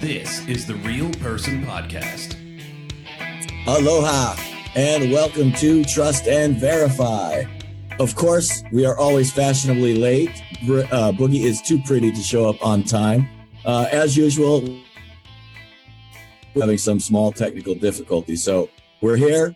This is the Real Person Podcast. Aloha, and welcome to Trust and Verify. Of course, we are always fashionably late. Boogie is too pretty to show up on time. As usual, having some small technical difficulties. So we're here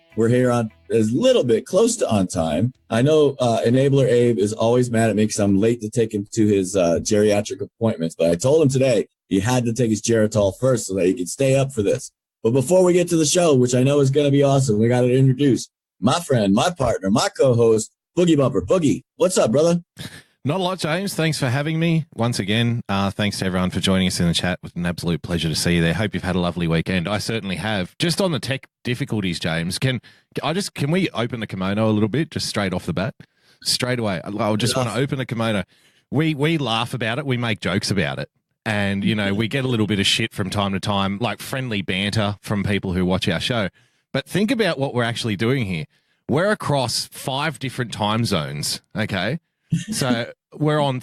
on a little bit close to on time. I know Enabler Abe is always mad at me because I'm late to take him to his geriatric appointments, but I told him today he had to take his Geritol first so that he could stay up for this. But before we get to the show, which I know is going to be awesome, we got to introduce my friend, my partner, my co-host, Boogie Bumper. Boogie, what's up, brother? Not a lot, James. Thanks for having me once again. Thanks to everyone for joining us in the chat. It was an absolute pleasure to see you there. Hope you've had a lovely weekend. I certainly have. Just on the tech difficulties, James, can we open the kimono a little bit, just straight off the bat? Straight away. I just want to open the kimono. We laugh about it. We make jokes about it. And, you know, we get a little bit of shit from time to time, like friendly banter from people who watch our show. But think about what we're actually doing here. We're across 5 different time zones, okay? So we're on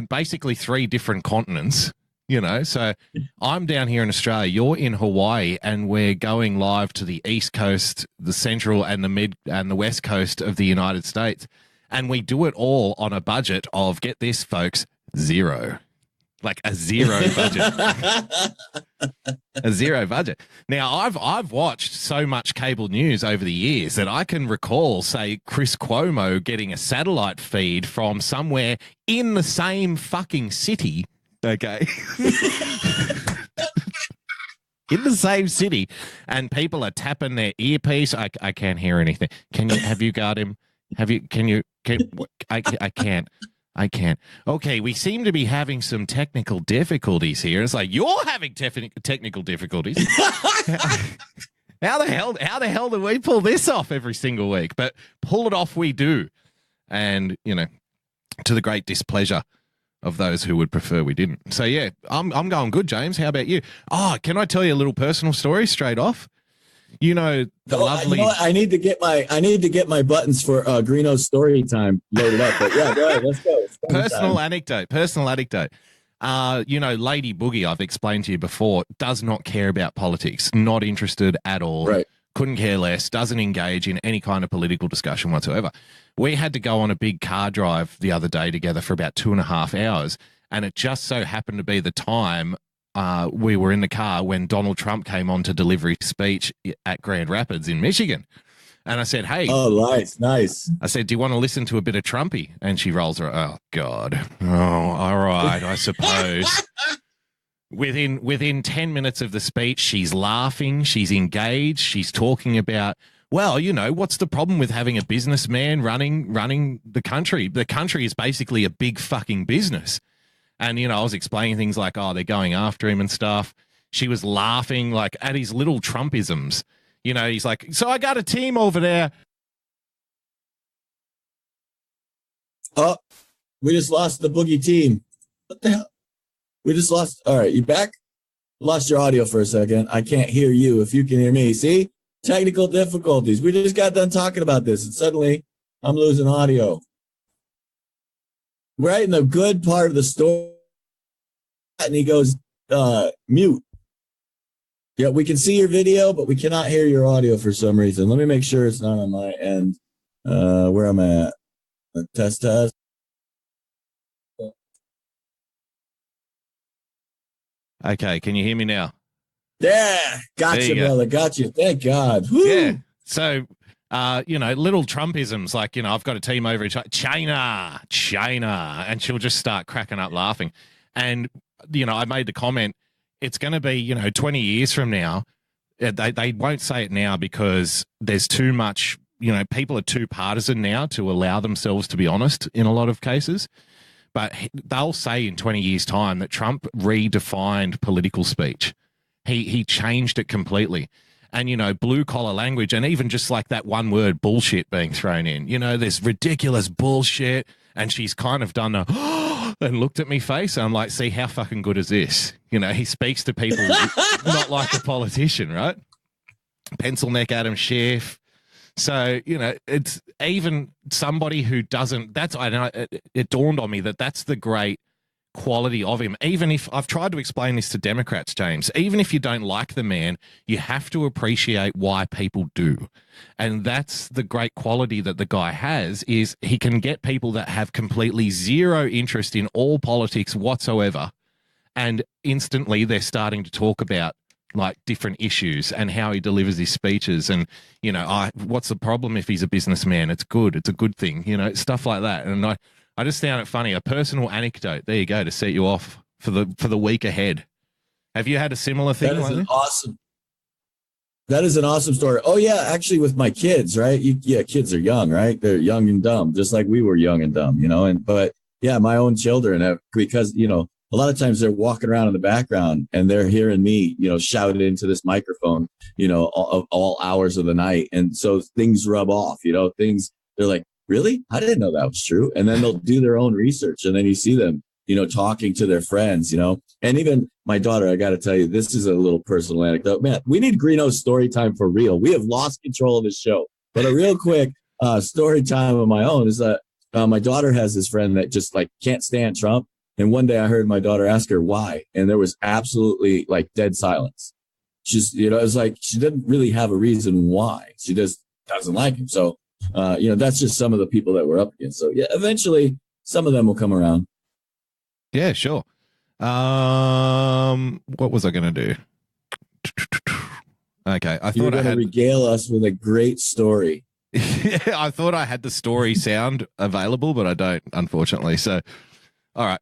basically three different continents, you know. So I'm down here in Australia, you're in Hawaii, and we're going live to the East Coast, the Central and the Mid and the West Coast of the United States. And we do it all on a budget of, get this, folks, zero. Like a zero budget. A zero budget. Now, I've watched so much cable news over the years that I can recall, say, Chris Cuomo getting a satellite feed from somewhere in the same fucking city, okay? In the same city, and people are tapping their earpiece. I can't hear anything. Have you got him? I can't. I can't. Okay, we seem to be having some technical difficulties here. It's like, you're having technical difficulties. How the hell do we pull this off every single week? But pull it off we do. And, you know, to the great displeasure of those who would prefer we didn't. So, yeah, I'm going good, James. How about you? Oh, can I tell you a little personal story straight off? You know, lovely. I need to get my buttons for Greeno's story time loaded up. But yeah, go ahead. Let's go. Personal anecdote. You know, Lady Boogie, I've explained to you before, does not care about politics. Not interested at all. Right. Couldn't care less. Doesn't engage in any kind of political discussion whatsoever. We had to go on a big car drive the other day together for about 2.5 hours, and it just so happened to be the time we were in the car when Donald Trump came on to deliver his speech at Grand Rapids in Michigan. And I said, hey. Oh, nice. I said, do you want to listen to a bit of Trumpy? And she rolls her, oh, God. Oh, all right, I suppose. Within 10 minutes of the speech, she's laughing, she's engaged, she's talking about, well, you know, what's the problem with having a businessman running the country? The country is basically a big fucking business. And, you know, I was explaining things like, oh, they're going after him and stuff. She was laughing, like, at his little Trumpisms. You know, he's like, so I got a team over there. Oh, we just lost the Boogie team. What the hell? We just lost. All right, you back? Lost your audio for a second. I can't hear you if you can hear me. See? Technical difficulties. We just got done talking about this, and suddenly I'm losing audio. Right in the good part of the story, and he goes mute. Yeah, we can see your video, but we cannot hear your audio for some reason. Let me make sure it's not on my end. Where am I at? Test. Okay, can you hear me now? Yeah, gotcha, brother. Gotcha. Thank God. Woo. Yeah. So, you know, little Trumpisms, like, you know, I've got a team over in China, and she'll just start cracking up laughing. And, you know, I made the comment, it's going to be, you know, 20 years from now, they won't say it now because there's too much, you know, people are too partisan now to allow themselves to be honest in a lot of cases. But they'll say in 20 years' time that Trump redefined political speech. He changed it completely. And, you know, blue collar language, and even just like that one word bullshit being thrown in, you know, this ridiculous bullshit. And she's kind of done and looked at me face. And I'm like, see, how fucking good is this? You know, he speaks to people not like a politician, right? Pencil neck Adam Schiff. So, you know, it's even somebody who doesn't, it dawned on me that that's the great quality of him. Even if I've tried to explain this to Democrats, James, even if you don't like the man, you have to appreciate why people do. And that's the great quality that the guy has, is he can get people that have completely zero interest in all politics whatsoever. And instantly they're starting to talk about like different issues and how he delivers his speeches. And, you know, what's the problem if he's a businessman? It's good. It's a good thing, you know, stuff like that. And I just found it funny. A personal anecdote. There you go, to set you off for the week ahead. Have you had a similar thing? That is an awesome story. Oh yeah, actually with my kids, right? Kids are young, right? They're young and dumb, just like we were young and dumb, you know. But yeah, my own children have, because, you know, a lot of times they're walking around in the background and they're hearing me, you know, shout into this microphone, you know, all hours of the night. And so things rub off, you know, they're like, really? I didn't know that was true. And then they'll do their own research. And then you see them, you know, talking to their friends, you know. And even my daughter, I got to tell you, this is a little personal anecdote. Man, we need Greeno's story time for real. We have lost control of this show. But a real quick story time of my own is that my daughter has this friend that just like can't stand Trump. And one day I heard my daughter ask her why, and there was absolutely like dead silence. She's, you know, it was like she didn't really have a reason why. She just doesn't like him. So, you know, that's just some of the people that we're up against. So yeah, eventually some of them will come around. Yeah, sure. What was I going to do? Okay, I thought I had regale us with a great story. Yeah, I thought I had the story sound available, but I don't, unfortunately. So, all right.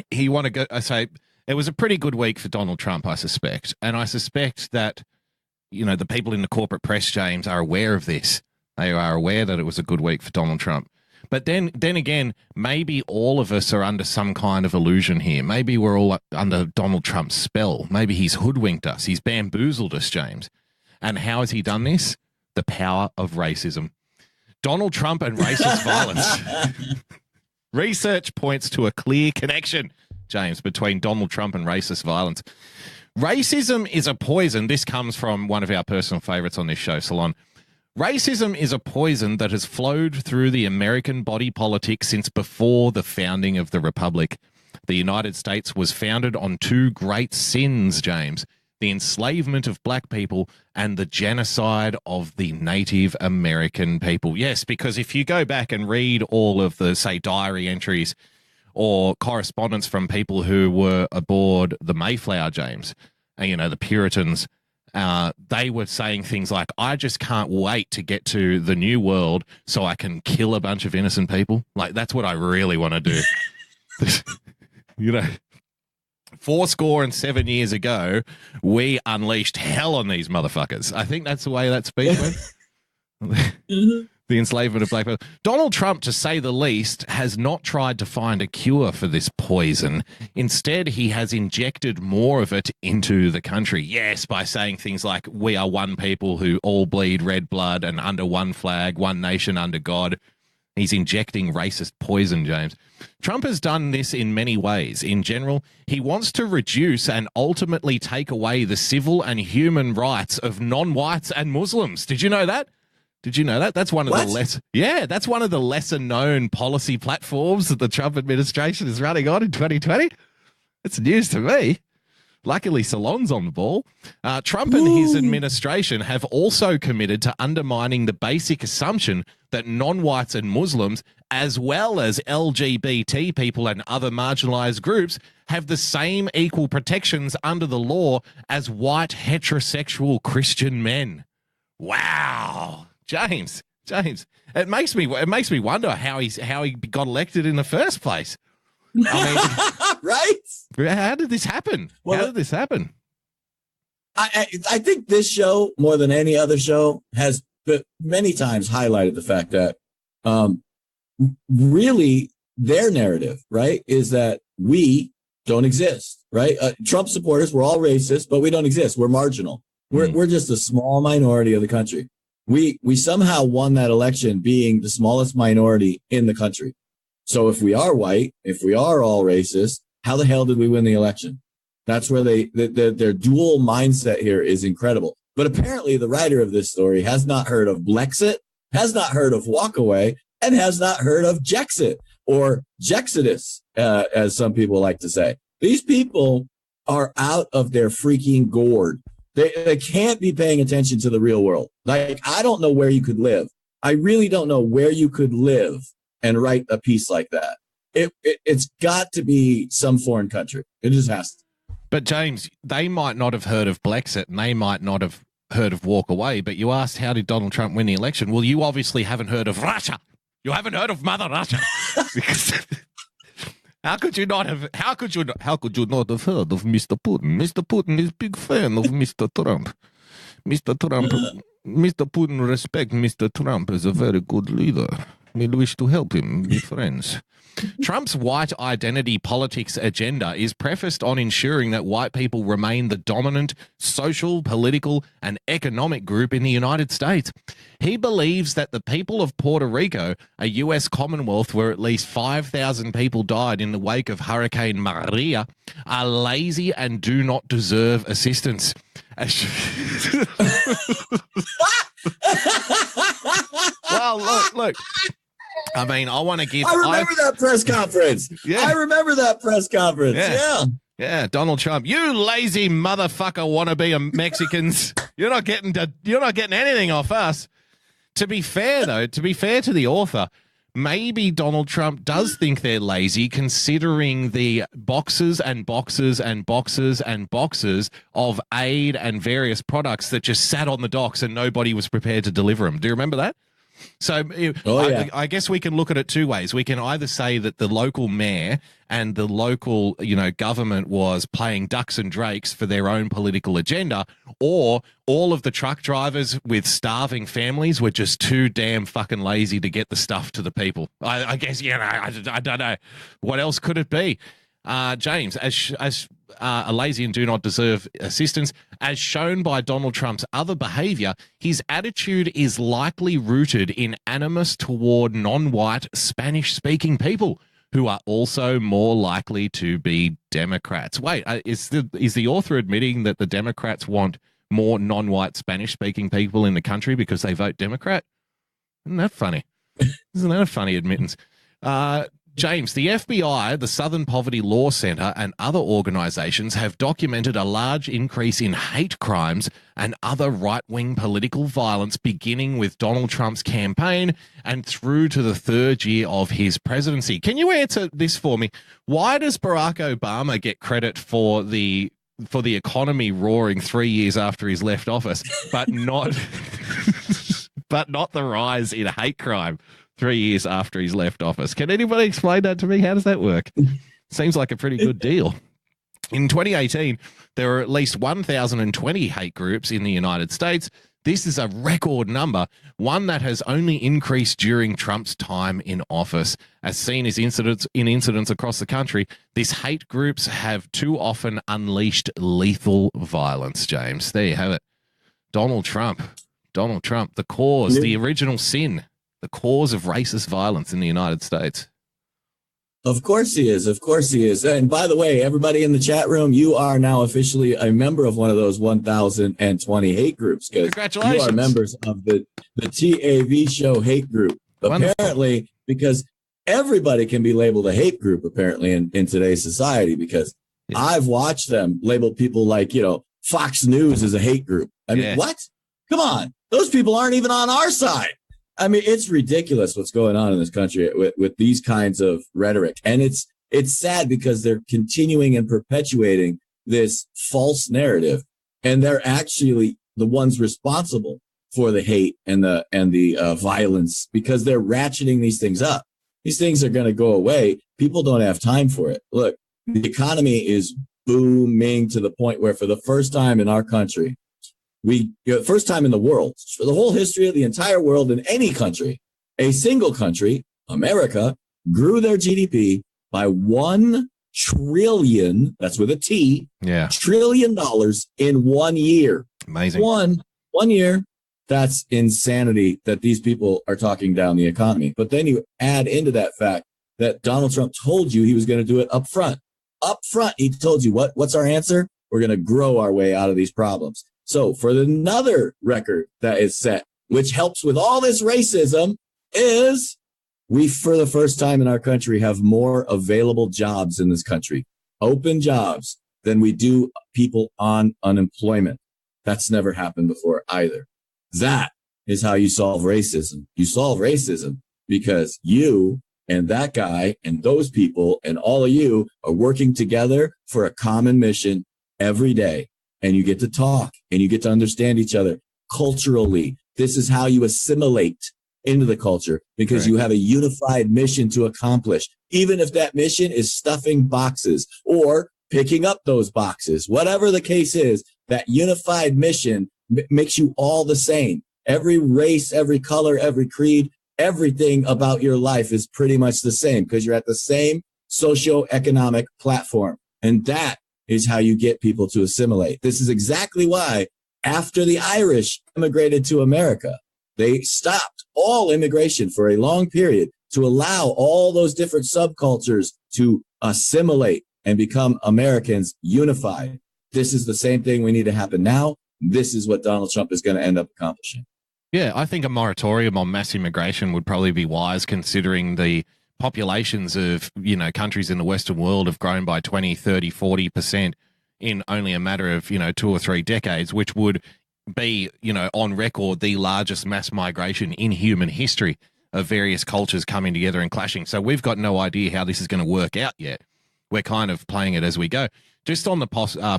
He want to go. I say it was a pretty good week for Donald Trump, I suspect, and I suspect that, you know, the people in the corporate press, James, are aware of this. They are aware that it was a good week for Donald Trump. But then again, maybe all of us are under some kind of illusion here. Maybe we're all under Donald Trump's spell. Maybe he's hoodwinked us. He's bamboozled us, James. And how has he done this? The power of racism. Donald Trump and racist violence. Research points to a clear connection, James, between Donald Trump and racist violence. Racism is a poison. This comes from one of our personal favorites on this show, Salon. Racism is a poison that has flowed through the American body politic since before the founding of the Republic. The United States was founded on two great sins, James: the enslavement of black people and the genocide of the Native American people. Yes, because if you go back and read all of the, say, diary entries or correspondence from people who were aboard the Mayflower, James, and, you know, the Puritans, they were saying things like, I just can't wait to get to the New World so I can kill a bunch of innocent people. Like, that's what I really want to do. You know, 70 years ago, we unleashed hell on these motherfuckers. I think that's the way that speech went. The enslavement of black people. Donald Trump, to say the least, has not tried to find a cure for this poison. Instead, he has injected more of it into the country. Yes, by saying things like, we are one people who all bleed red blood and under one flag, one nation under God. He's injecting racist poison, James. Trump has done this in many ways. In general, he wants to reduce and ultimately take away the civil and human rights of non-whites and Muslims. Did you know that? Did you know that? That's one of that's one of the lesser known policy platforms that the Trump administration is running on in 2020. It's news to me. Luckily, Salon's on the ball. Trump and his administration have also committed to undermining the basic assumption that non-whites and Muslims, as well as LGBT people and other marginalized groups, have the same equal protections under the law as white heterosexual Christian men. Wow. James, it makes me wonder how he got elected in the first place. I mean, right? How did this happen? I think this show, more than any other show, has many times highlighted the fact that really their narrative, right, is that we don't exist, right? Trump supporters, we're all racist, but we don't exist. We're marginal. We're just a small minority of the country. We somehow won that election being the smallest minority in the country. So if we are white, if we are all racist, how the hell did we win the election? That's where their dual mindset here is incredible. But apparently the writer of this story has not heard of Blexit, has not heard of Walkaway, and has not heard of Jexit. or Jexodus, as some people like to say. These people are out of their freaking gourd. They can't be paying attention to the real world. Like, I don't know where you could live. I really don't know where you could live and write a piece like that. It's got to be some foreign country. It just has to. But James, they might not have heard of Blexit and they might not have heard of Walk Away, but you asked, how did Donald Trump win the election? Well, you obviously haven't heard of Russia. You haven't heard of Mother Russia. Because how could you not have heard of Mr. Putin? Mr. Putin is a big fan of Mr. Trump. Mr. Putin respects Mr. Trump as a very good leader. We wish to help him be friends. Trump's white identity politics agenda is prefaced on ensuring that white people remain the dominant social, political, and economic group in the United States. He believes that the people of Puerto Rico, a U.S. Commonwealth where at least 5,000 people died in the wake of Hurricane Maria, are lazy and do not deserve assistance. Well, look. I mean, I want to give... I remember that press conference. Yeah. I remember that press conference. Yeah. Yeah. Donald Trump, you lazy motherfucker wannabe Mexicans. You're not getting anything off us. To be fair to the author, maybe Donald Trump does think they're lazy, considering the boxes and boxes and boxes and boxes of aid and various products that just sat on the docks and nobody was prepared to deliver them. Do you remember that? So I guess we can look at it two ways. We can either say that the local mayor and the local, government was playing ducks and drakes for their own political agenda, or all of the truck drivers with starving families were just too damn fucking lazy to get the stuff to the people. I guess, I don't know. What else could it be? James, as a lazy and do not deserve assistance, as shown by Donald Trump's other behavior, his attitude is likely rooted in animus toward non-white Spanish-speaking people who are also more likely to be Democrats. Wait, is the author admitting that the Democrats want more non-white Spanish-speaking people in the country because they vote Democrat? Isn't that funny? Isn't that a funny admittance? James, the FBI, the Southern Poverty Law Center, and other organizations have documented a large increase in hate crimes and other right-wing political violence beginning with Donald Trump's campaign and through to the third year of his presidency. Can you answer this for me? Why does Barack Obama get credit for the economy roaring 3 years after he's left office, but not the rise in hate crime 3 years after he's left office? Can anybody explain that to me? How does that work? Seems like a pretty good deal. In 2018, there were at least 1,020 hate groups in the United States. This is a record number, one that has only increased during Trump's time in office. As seen as incidents across the country, these hate groups have too often unleashed lethal violence, James. There you have it. Donald Trump, the cause, the original sin, the cause of racist violence in the United States. Of course he is. Of course he is. And by the way, everybody in the chat room, you are now officially a member of one of those 1,020 hate groups. Congratulations. You are members of the TAV show hate group. Wonderful. Apparently, because everybody can be labeled a hate group, apparently, in today's society, because I've watched them label people like, Fox News as a hate group. I mean, what? Come on. Those people aren't even on our side. I mean, it's ridiculous what's going on in this country with these kinds of rhetoric. And it's sad because they're continuing and perpetuating this false narrative. And they're actually the ones responsible for the hate and the violence, because they're ratcheting these things up. These things are going to go away. People don't have time for it. Look, the economy is booming to the point where for the first time in our country, first time in the world, for the whole history of the entire world, in any country, a single country, America, grew their GDP by $1 trillion, that's with a T, trillion dollars in 1 year. Amazing. One year. That's insanity that these people are talking down the economy. But then you add into that fact that Donald Trump told you he was going to do it up front. Up front, he told you what's our answer? We're going to grow our way out of these problems. So for another record that is set, which helps with all this racism, is We, for the first time in our country, have more available jobs in this country, open jobs, than we do people on unemployment. That's never happened before either. That is how you solve racism. You solve racism because you and that guy and those people and all of you are working together for a common mission every day. And you get to talk and you get to understand each other culturally. This is how you assimilate into the culture, because you have a unified mission to accomplish, even if that mission is stuffing boxes or picking up those boxes. Whatever the case is, that unified mission makes you all the same. Every race, every color, every creed, everything about your life is pretty much the same because you're at the same socioeconomic platform. And that is how you get people to assimilate. This is exactly why after the Irish immigrated to America, they stopped all immigration for a long period to allow all those different subcultures to assimilate and become Americans unified. This is the same thing we need to happen now. This is what Donald Trump is going to end up accomplishing. Yeah, I think a moratorium on mass immigration would probably be wise, considering the populations of, countries in the Western world have grown by 20, 30, 40% in only a matter of, 2 or 3 decades, which would be, on record, the largest mass migration in human history of various cultures coming together and clashing. So we've got no idea how this is going to work out yet. We're kind of playing it as we go. Just on the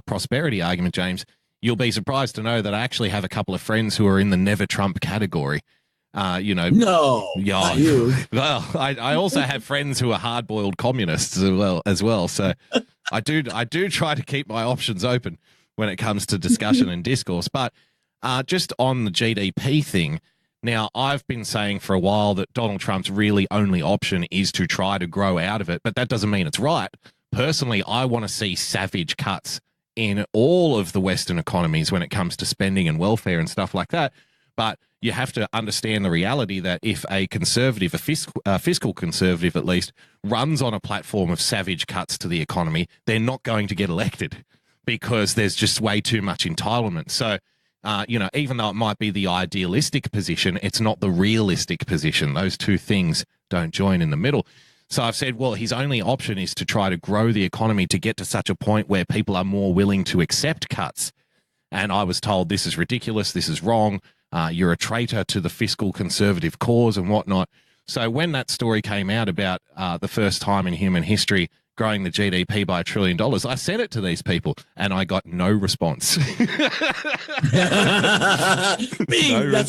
prosperity argument, James, you'll be surprised to know that I actually have a couple of friends who are in the never Trump category. No, not you. Well, I also have friends who are hard-boiled communists as well. So I do try to keep my options open when it comes to discussion and discourse. But just on the GDP thing, now I've been saying for a while that Donald Trump's really only option is to try to grow out of it, but that doesn't mean it's right. Personally, I want to see savage cuts in all of the Western economies when it comes to spending and welfare and stuff like that. But you have to understand the reality that if a conservative, a fiscal conservative at least, runs on a platform of savage cuts to the economy, they're not going to get elected because there's just way too much entitlement. So, even though it might be the idealistic position, it's not the realistic position. Those two things don't join in the middle. So I've said, well, his only option is to try to grow the economy to get to such a point where people are more willing to accept cuts. And I was told this is ridiculous, this is wrong, you're a traitor to the fiscal conservative cause and whatnot. So when that story came out about the first time in human history growing the GDP by $1 trillion, I sent it to these people and I got no response. That's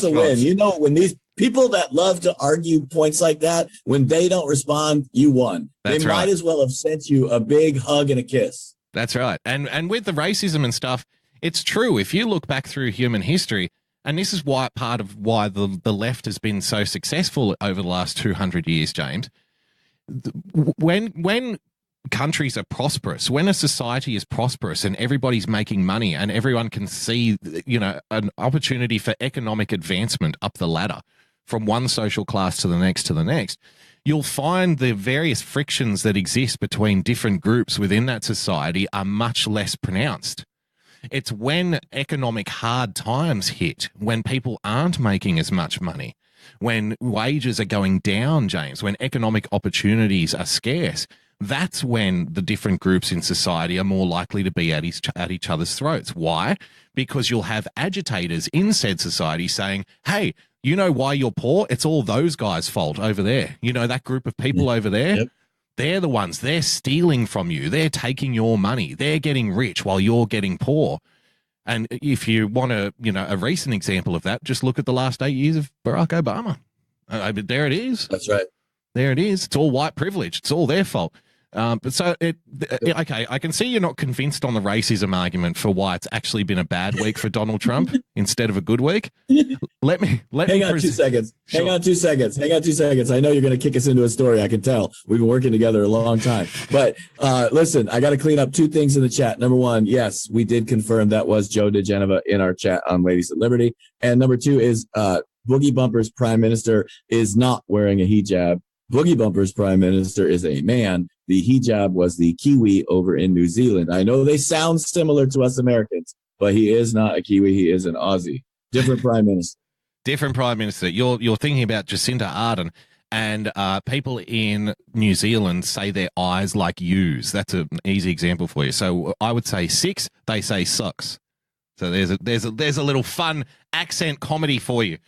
a win. When these people that love to argue points like that, when they don't respond, you won. They might as well have sent you a big hug and a kiss. That's right. And with the racism and stuff, it's true. If you look back through human history, and this is why part of why the left has been so successful over the last 200 years, James, when countries are prosperous, when a society is prosperous and everybody's making money and everyone can see, an opportunity for economic advancement up the ladder from one social class to the next, you'll find the various frictions that exist between different groups within that society are much less pronounced. It's when economic hard times hit, when people aren't making as much money, when wages are going down, James, when economic opportunities are scarce, that's when the different groups in society are more likely to be at each other's throats. Why? Because you'll have agitators in said society saying, hey, you know why you're poor? It's all those guys' fault over there. That group of people over there? Yep. They're the ones. They're stealing from you. They're taking your money. They're getting rich while you're getting poor. And if you want a recent example of that, just look at the last 8 years of Barack Obama. There it is. That's right. There it is. It's all white privilege. It's all their fault. Okay, I can see you're not convinced on the racism argument for why it's actually been a bad week for Donald Trump instead of a good week. Let me hang on 2 seconds. Sure. Hang on 2 seconds. I know you're going to kick us into a story. I can tell. We've been working together a long time. But listen, I got to clean up 2 things in the chat. Number 1, yes, we did confirm that was Joe DeGeneva in our chat on Ladies at Liberty. And number 2 is Boogie Bumper's prime minister is not wearing a hijab. Boogie Bumper's prime minister is a man. The hijab was the Kiwi over in New Zealand. I know they sound similar to us Americans, but he is not a Kiwi. He is an Aussie. Different prime minister. Different prime minister. You're thinking about Jacinda Ardern. And people in New Zealand say their eyes like U's. That's an easy example for you. So I would say 6, they say sucks. So there's a little fun accent comedy for you.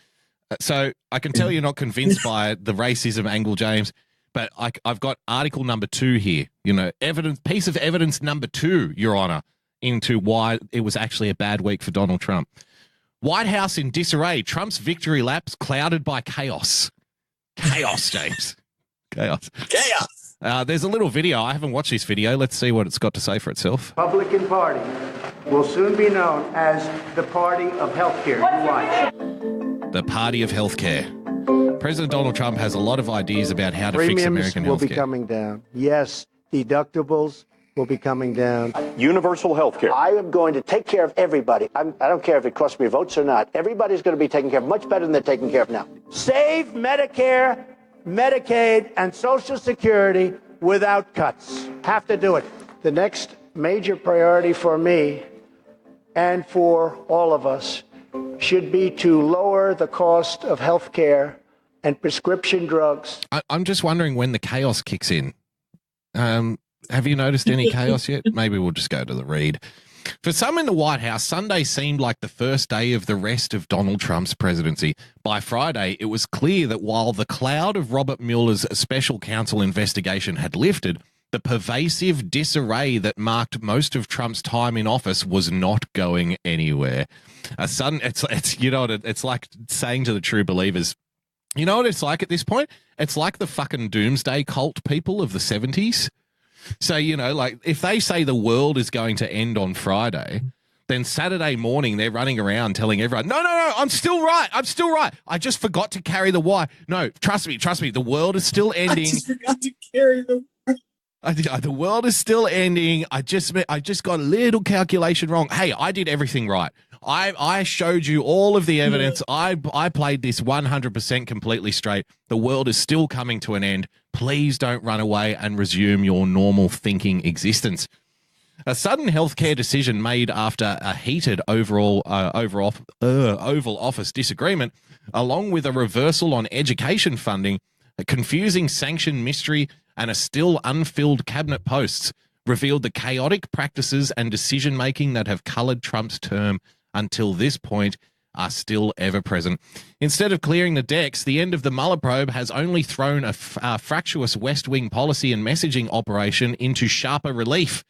So I can tell you're not convinced by the racism angle, James, but I've got article number 2 here. Piece of evidence number 2, Your Honor, into why it was actually a bad week for Donald Trump. White House in disarray. Trump's victory laps clouded by chaos. Chaos, James. Chaos. There's a little video. I haven't watched this video. Let's see what it's got to say for itself. Republican Party will soon be known as the party of healthcare. You watch. The party of healthcare. President Donald Trump has a lot of ideas about how to fix American Premiums will healthcare. be coming down. Yes, deductibles will be coming down. Universal health care. I am going to take care of everybody. I don't care if it costs me votes or not. Everybody's going to be taken care of much better than they're taken care of now. Save Medicare, Medicaid, and Social Security without cuts. Have to do it. The next major priority for me and for all of us should be to lower the cost of health care and prescription drugs. I'm just wondering when the chaos kicks in. Have you noticed any chaos yet? Maybe we'll just go to the read. For some in the White House, Sunday seemed like the first day of the rest of Donald Trump's presidency. By Friday, it was clear that while the cloud of Robert Mueller's special counsel investigation had lifted, the pervasive disarray that marked most of Trump's time in office was not going anywhere. It's like saying to the true believers, you know what it's like at this point? It's like the fucking doomsday cult people of the 70s. So, like if they say the world is going to end on Friday, then Saturday morning they're running around telling everyone, no, I'm still right. I just forgot to carry the wire. No, trust me. The world is still ending. I just forgot to carry the The world is still ending. I just got a little calculation wrong. Hey, I did everything right. I showed you all of the evidence. I played this 100% completely straight. The world is still coming to an end. Please don't run away and resume your normal thinking existence. A sudden healthcare decision made after a heated Oval Office disagreement, along with a reversal on education funding, a confusing sanction mystery, and a still unfilled cabinet posts, revealed the chaotic practices and decision-making that have colored Trump's term until this point are still ever present. Instead of clearing the decks, the end of the Mueller probe has only thrown a fractious West Wing policy and messaging operation into sharper relief.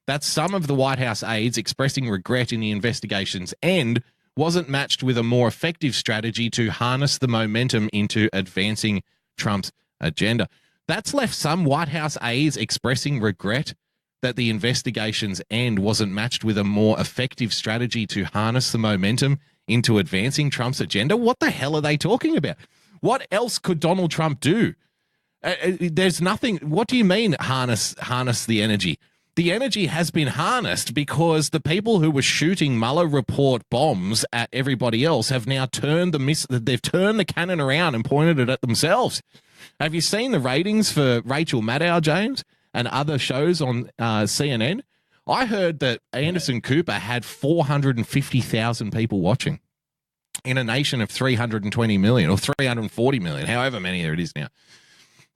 That some of the White House aides expressing regret in the investigation's end wasn't matched with a more effective strategy to harness the momentum into advancing Trump's agenda. That's left some White House aides expressing regret that the investigation's end wasn't matched with a more effective strategy to harness the momentum into advancing Trump's agenda. What the hell are they talking about? What else could Donald Trump do? There's nothing. What do you mean harness the energy? The energy has been harnessed because the people who were shooting Mueller report bombs at everybody else have now turned the cannon around and pointed it at themselves. Have you seen the ratings for Rachel Maddow, James, and other shows on CNN? I heard that Anderson Cooper had 450,000 people watching in a nation of 320 million or 340 million, however many there it is now.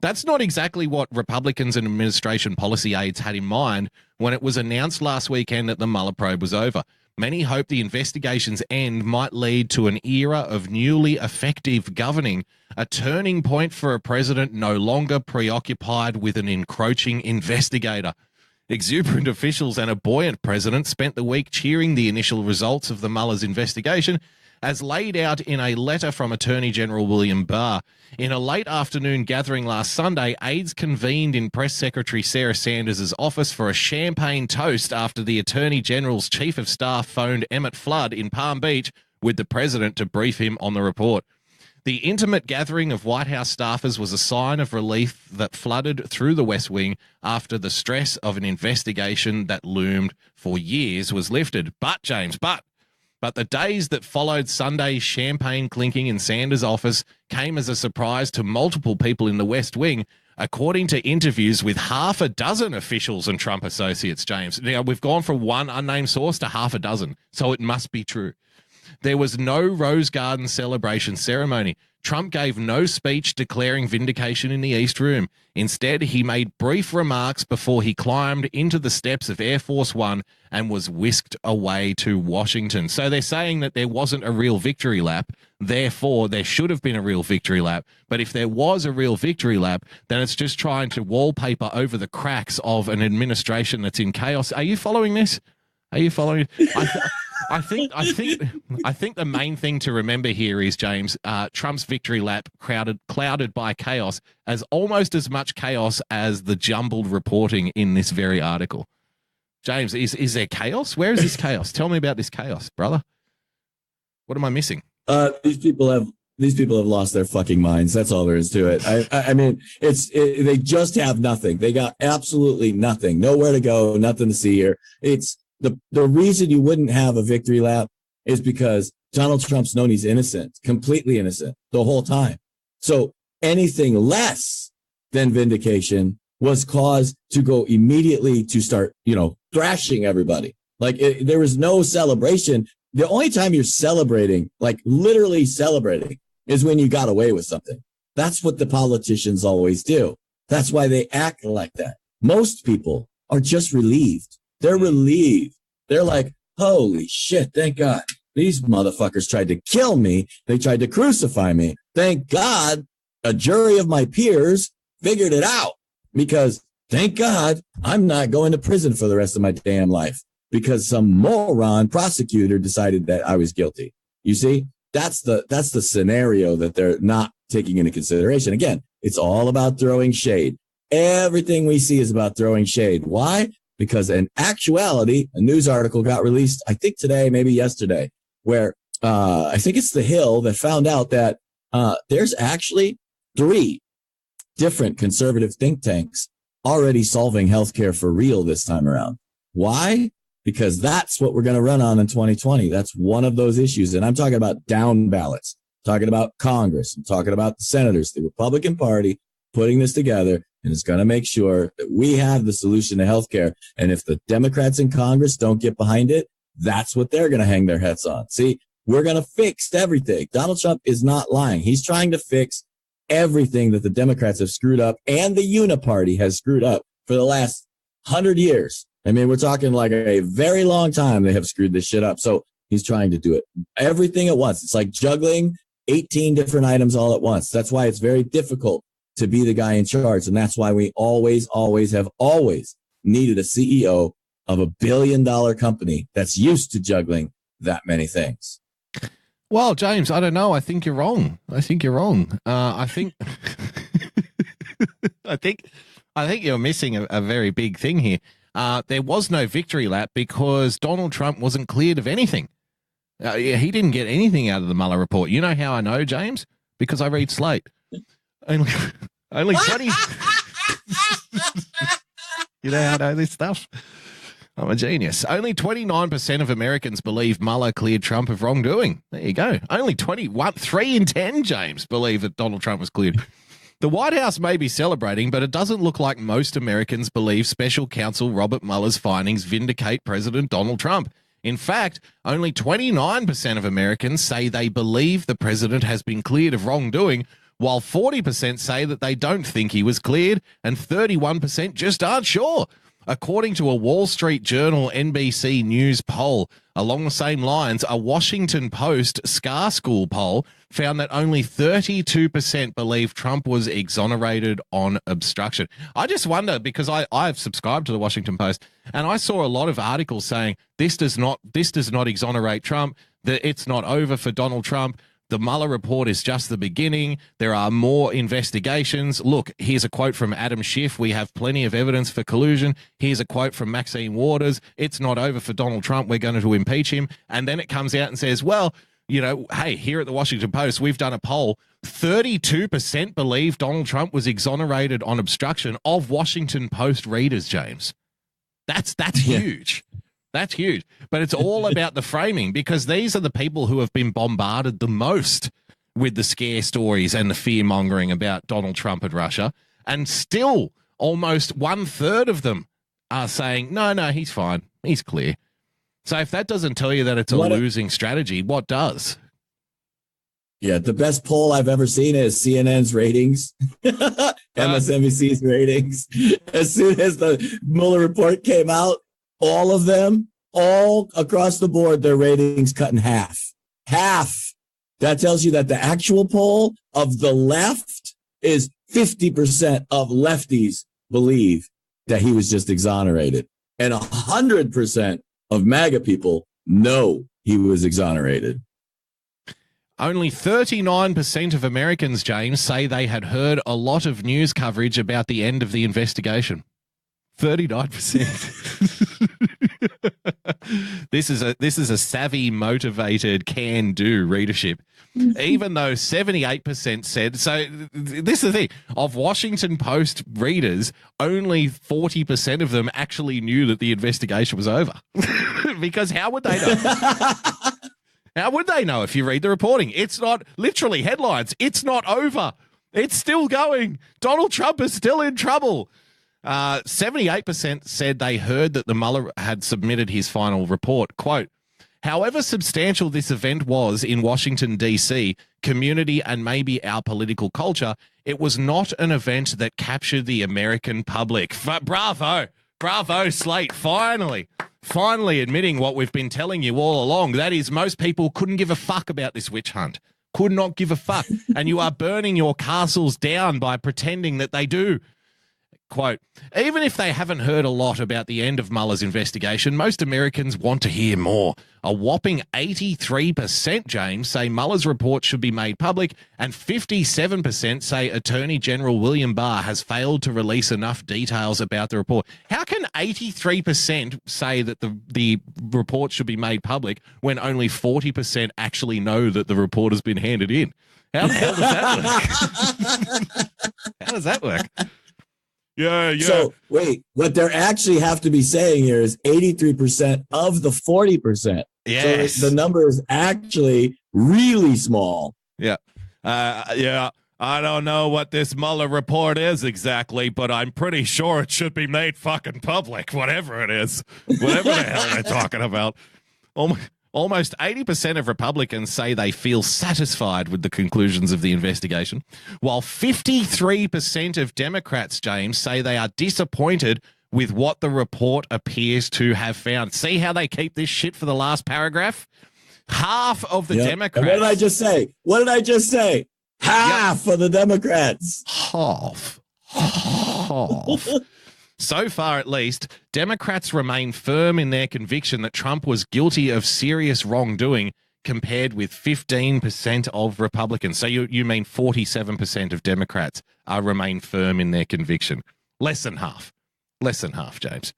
That's not exactly what Republicans and administration policy aides had in mind when it was announced last weekend that the Mueller probe was over. Many hoped the investigation's end might lead to an era of newly effective governing, a turning point for a president no longer preoccupied with an encroaching investigator. Exuberant officials and a buoyant president spent the week cheering the initial results of the Mueller's investigation, as laid out in a letter from Attorney General William Barr. In a late afternoon gathering last Sunday, aides convened in Press Secretary Sarah Sanders' office for a champagne toast after the Attorney General's Chief of Staff phoned Emmett Flood in Palm Beach with the president to brief him on the report. The intimate gathering of White House staffers was a sign of relief that flooded through the West Wing after the stress of an investigation that loomed for years was lifted. But the days that followed Sunday's champagne clinking in Sanders' office came as a surprise to multiple people in the West Wing, according to interviews with half a dozen officials and Trump associates, James. Now, we've gone from one unnamed source to half a dozen, so it must be true. There was no Rose Garden celebration ceremony. Trump gave no speech declaring vindication in the East Room. Instead, he made brief remarks before he climbed into the steps of Air Force One and was whisked away to Washington. So they're saying that there wasn't a real victory lap. Therefore, there should have been a real victory lap. But if there was a real victory lap, then it's just trying to wallpaper over the cracks of an administration that's in chaos. Are you following this? Are you following? I think the main thing to remember here is, James, Trump's victory lap clouded by chaos, as almost as much chaos as the jumbled reporting in this very article. James, is there chaos? Where is this chaos? Tell me about this chaos, brother. What am I missing? These people have lost their fucking minds. That's all there is to it. I mean, they just have nothing. They got absolutely nothing. Nowhere to go. Nothing to see here. It's the reason you wouldn't have a victory lap is because Donald Trump's known he's innocent, completely innocent the whole time. So anything less than vindication was cause to go immediately to start, thrashing everybody. Like there was no celebration. The only time you're celebrating, like literally celebrating, is when you got away with something. That's what the politicians always do. That's why they act like that. Most people are just relieved. They're relieved. They're like, holy shit, thank God. These motherfuckers tried to kill me. They tried to crucify me. Thank God a jury of my peers figured it out, because thank God I'm not going to prison for the rest of my damn life because some moron prosecutor decided that I was guilty. You see, that's the scenario that they're not taking into consideration. Again, it's all about throwing shade. Everything we see is about throwing shade. Why? Because in actuality, a news article got released, I think today, maybe yesterday, where I think it's The Hill that found out that there's actually 3 different conservative think tanks already solving healthcare for real this time around. Why? Because that's what we're going to run on in 2020. That's one of those issues. And I'm talking about down ballots, I'm talking about Congress, I'm talking about the senators, the Republican Party putting this together. And it's going to make sure that we have the solution to healthcare. And if the Democrats in Congress don't get behind it, that's what they're going to hang their hats on. See, we're going to fix everything. Donald Trump is not lying. He's trying to fix everything that the Democrats have screwed up and the Uniparty has screwed up for the last 100 years. I mean, we're talking like a very long time they have screwed this shit up. So he's trying to do it everything at once. It's like juggling 18 different items all at once. That's why it's very difficult to be the guy in charge. And that's why we always have needed a CEO of $1 billion company that's used to juggling that many things. Well, James, I don't know. I think you're wrong. I think I think you're missing a very big thing here. There was no victory lap because Donald Trump wasn't cleared of anything. He didn't get anything out of the Mueller report. You know how I know, James? Because I read Slate. Only 20. You know how I know this stuff? I'm a genius. Only 29% of Americans believe Mueller cleared Trump of wrongdoing. There you go. Only 3 in 10, James, believe that Donald Trump was cleared. The White House may be celebrating, but it doesn't look like most Americans believe special counsel Robert Mueller's findings vindicate President Donald Trump. In fact, only 29% of Americans say they believe the president has been cleared of wrongdoing, while 40% say that they don't think he was cleared, and 31% just aren't sure. According to a Wall Street Journal NBC News poll, along the same lines, a Washington Post SCAR School poll found that only 32% believe Trump was exonerated on obstruction. I just wonder, because I've subscribed to the Washington Post, and I saw a lot of articles saying this does not exonerate Trump, that it's not over for Donald Trump. The Mueller report is just the beginning. There are more investigations. Look, here's a quote from Adam Schiff. We have plenty of evidence for collusion. Here's a quote from Maxine Waters. It's not over for Donald Trump. We're going to impeach him. And then it comes out and says, well, hey, here at the Washington Post, we've done a poll. 32% believe Donald Trump was exonerated on obstruction of Washington Post readers, James. That's huge. That's huge. But it's all about the framing, because these are the people who have been bombarded the most with the scare stories and the fear mongering about Donald Trump and Russia. And still almost 1/3 of them are saying, no, he's fine. He's clear. So if that doesn't tell you that it's a losing strategy, what does? Yeah, the best poll I've ever seen is CNN's ratings, MSNBC's ratings. As soon as the Mueller report came out, all of them, all across the board, their ratings cut in half. Half. That tells you that the actual poll of the left is 50% of lefties believe that he was just exonerated. And 100% of MAGA people know he was exonerated. Only 39% of Americans, James, say they had heard a lot of news coverage about the end of the investigation. 39%. This is a savvy, motivated, can-do readership. Even though 78% said, so this is the thing, of Washington Post readers, only 40% of them actually knew that the investigation was over. Because how would they know? How would they know if you read the reporting? It's not, literally headlines, it's not over. It's still going. Donald Trump is still in trouble. 78% said they heard that the Mueller had submitted his final report. Quote, however substantial this event was in Washington, D.C., community, and maybe our political culture, it was not an event that captured the American public. Bravo. Bravo, Slate. Finally admitting what we've been telling you all along. That is, most people couldn't give a fuck about this witch hunt. Could not give a fuck. And you are burning your castles down by pretending that they do. Quote, even if they haven't heard a lot about the end of Mueller's investigation, most Americans want to hear more. A whopping 83%, James, say Mueller's report should be made public, and 57% say Attorney General William Barr has failed to release enough details about the report. How can 83% say that the report should be made public when only 40% actually know that the report has been handed in? How the hell does that work? How does that work? Yeah. So wait, what they're actually have to be saying here is 83% of the 40%. Yes. So the number is actually really small. Yeah. I don't know what this Mueller report is exactly, but I'm pretty sure it should be made fucking public, whatever it is. Whatever the hell they're talking about. Almost 80% of Republicans say they feel satisfied with the conclusions of the investigation, while 53% of Democrats, James, say they are disappointed with what the report appears to have found. See how they keep this shit for the last paragraph? Half of the Democrats. And what did I just say? Half of the Democrats. Half. So far, at least, Democrats remain firm in their conviction that Trump was guilty of serious wrongdoing, compared with 15% of Republicans. So you mean 47% of Democrats remain firm in their conviction. Less than half. Less than half, James.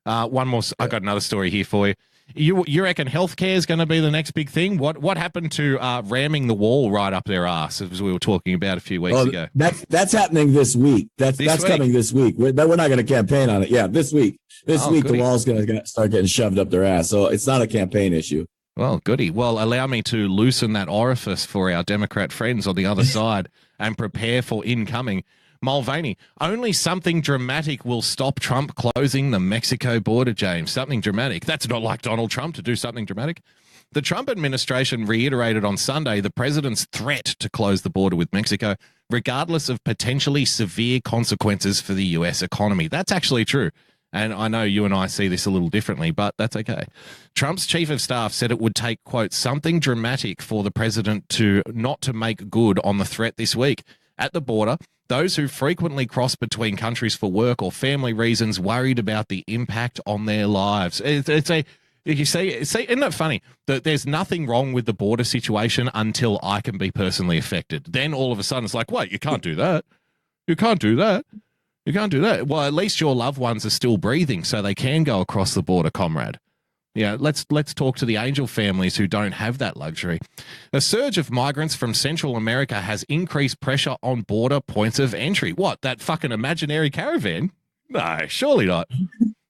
One more. I got another story here for you. You reckon healthcare is going to be the next big thing? What happened to ramming the wall right up their ass, as we were talking about a few weeks ago? That's happening this week. That's coming this week. We're not going to campaign on it. Yeah, this week. This week goody. The wall's going to start getting shoved up their ass. So it's not a campaign issue. Well, goody. Well, allow me to loosen that orifice for our Democrat friends on the other side and prepare for incoming. Mulvaney, only something dramatic will stop Trump closing the Mexico border, James. Something dramatic. That's not like Donald Trump to do something dramatic. The Trump administration reiterated on Sunday the president's threat to close the border with Mexico, regardless of potentially severe consequences for the U.S. economy. That's actually true. And I know you and I see this a little differently, but that's okay. Trump's chief of staff said it would take, quote, something dramatic for the president not to make good on the threat this week. At the border, those who frequently cross between countries for work or family reasons worried about the impact on their lives. Isn't it funny that there's nothing wrong with the border situation until I can be personally affected? Then all of a sudden it's like, wait, you can't do that. You can't do that. You can't do that. Well, at least your loved ones are still breathing so they can go across the border, comrade. Yeah, let's talk to the Angel families who don't have that luxury. A surge of migrants from Central America has increased pressure on border points of entry. What, that fucking imaginary caravan? No, surely not.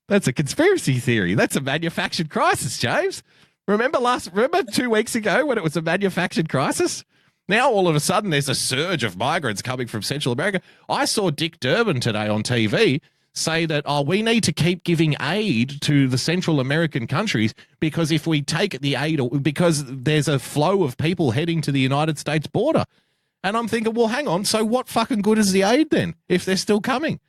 That's a conspiracy theory. That's a manufactured crisis, James. Remember 2 weeks ago when it was a manufactured crisis? Now all of a sudden there's a surge of migrants coming from Central America. I saw Dick Durbin today on TV say that, oh, we need to keep giving aid to the Central American countries because if we take the aid, because there's a flow of people heading to the United States border. And I'm thinking, well, hang on. So what fucking good is the aid then if they're still coming?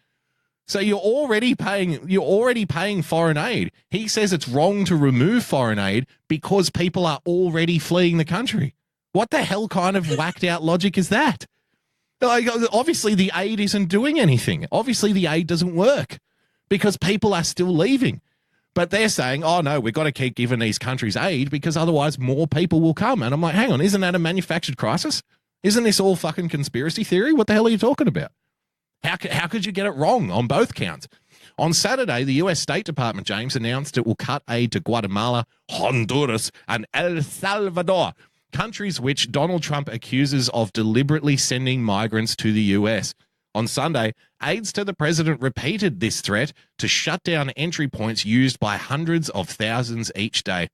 So you're already paying foreign aid. He says it's wrong to remove foreign aid because people are already fleeing the country. What the hell kind of whacked out logic is that? Like, obviously, the aid isn't doing anything. Obviously, the aid doesn't work because people are still leaving. But they're saying, oh, no, we've got to keep giving these countries aid because otherwise more people will come. And I'm like, hang on, isn't that a manufactured crisis? Isn't this all fucking conspiracy theory? What the hell are you talking about? How could you get it wrong on both counts? On Saturday, the U.S. State Department, James, announced it will cut aid to Guatemala, Honduras, and El Salvador, countries which Donald Trump accuses of deliberately sending migrants to the U.S. On Sunday, aides to the president repeated this threat to shut down entry points used by hundreds of thousands each day.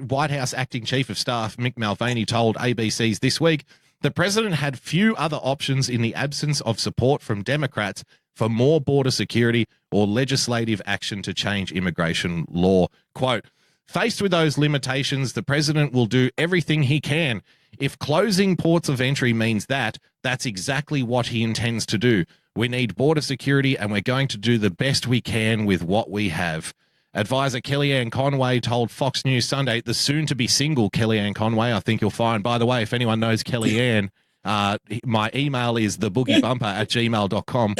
White House Acting Chief of Staff Mick Mulvaney told ABC's This Week, the president had few other options in the absence of support from Democrats for more border security or legislative action to change immigration law. Quote, faced with those limitations, the president will do everything he can. If closing ports of entry means that, that's exactly what he intends to do. We need border security and we're going to do the best we can with what we have. Advisor Kellyanne Conway told Fox News Sunday, the soon-to-be single Kellyanne Conway, I think you'll find. By the way, if anyone knows Kellyanne, my email is theboogiebumper@gmail.com.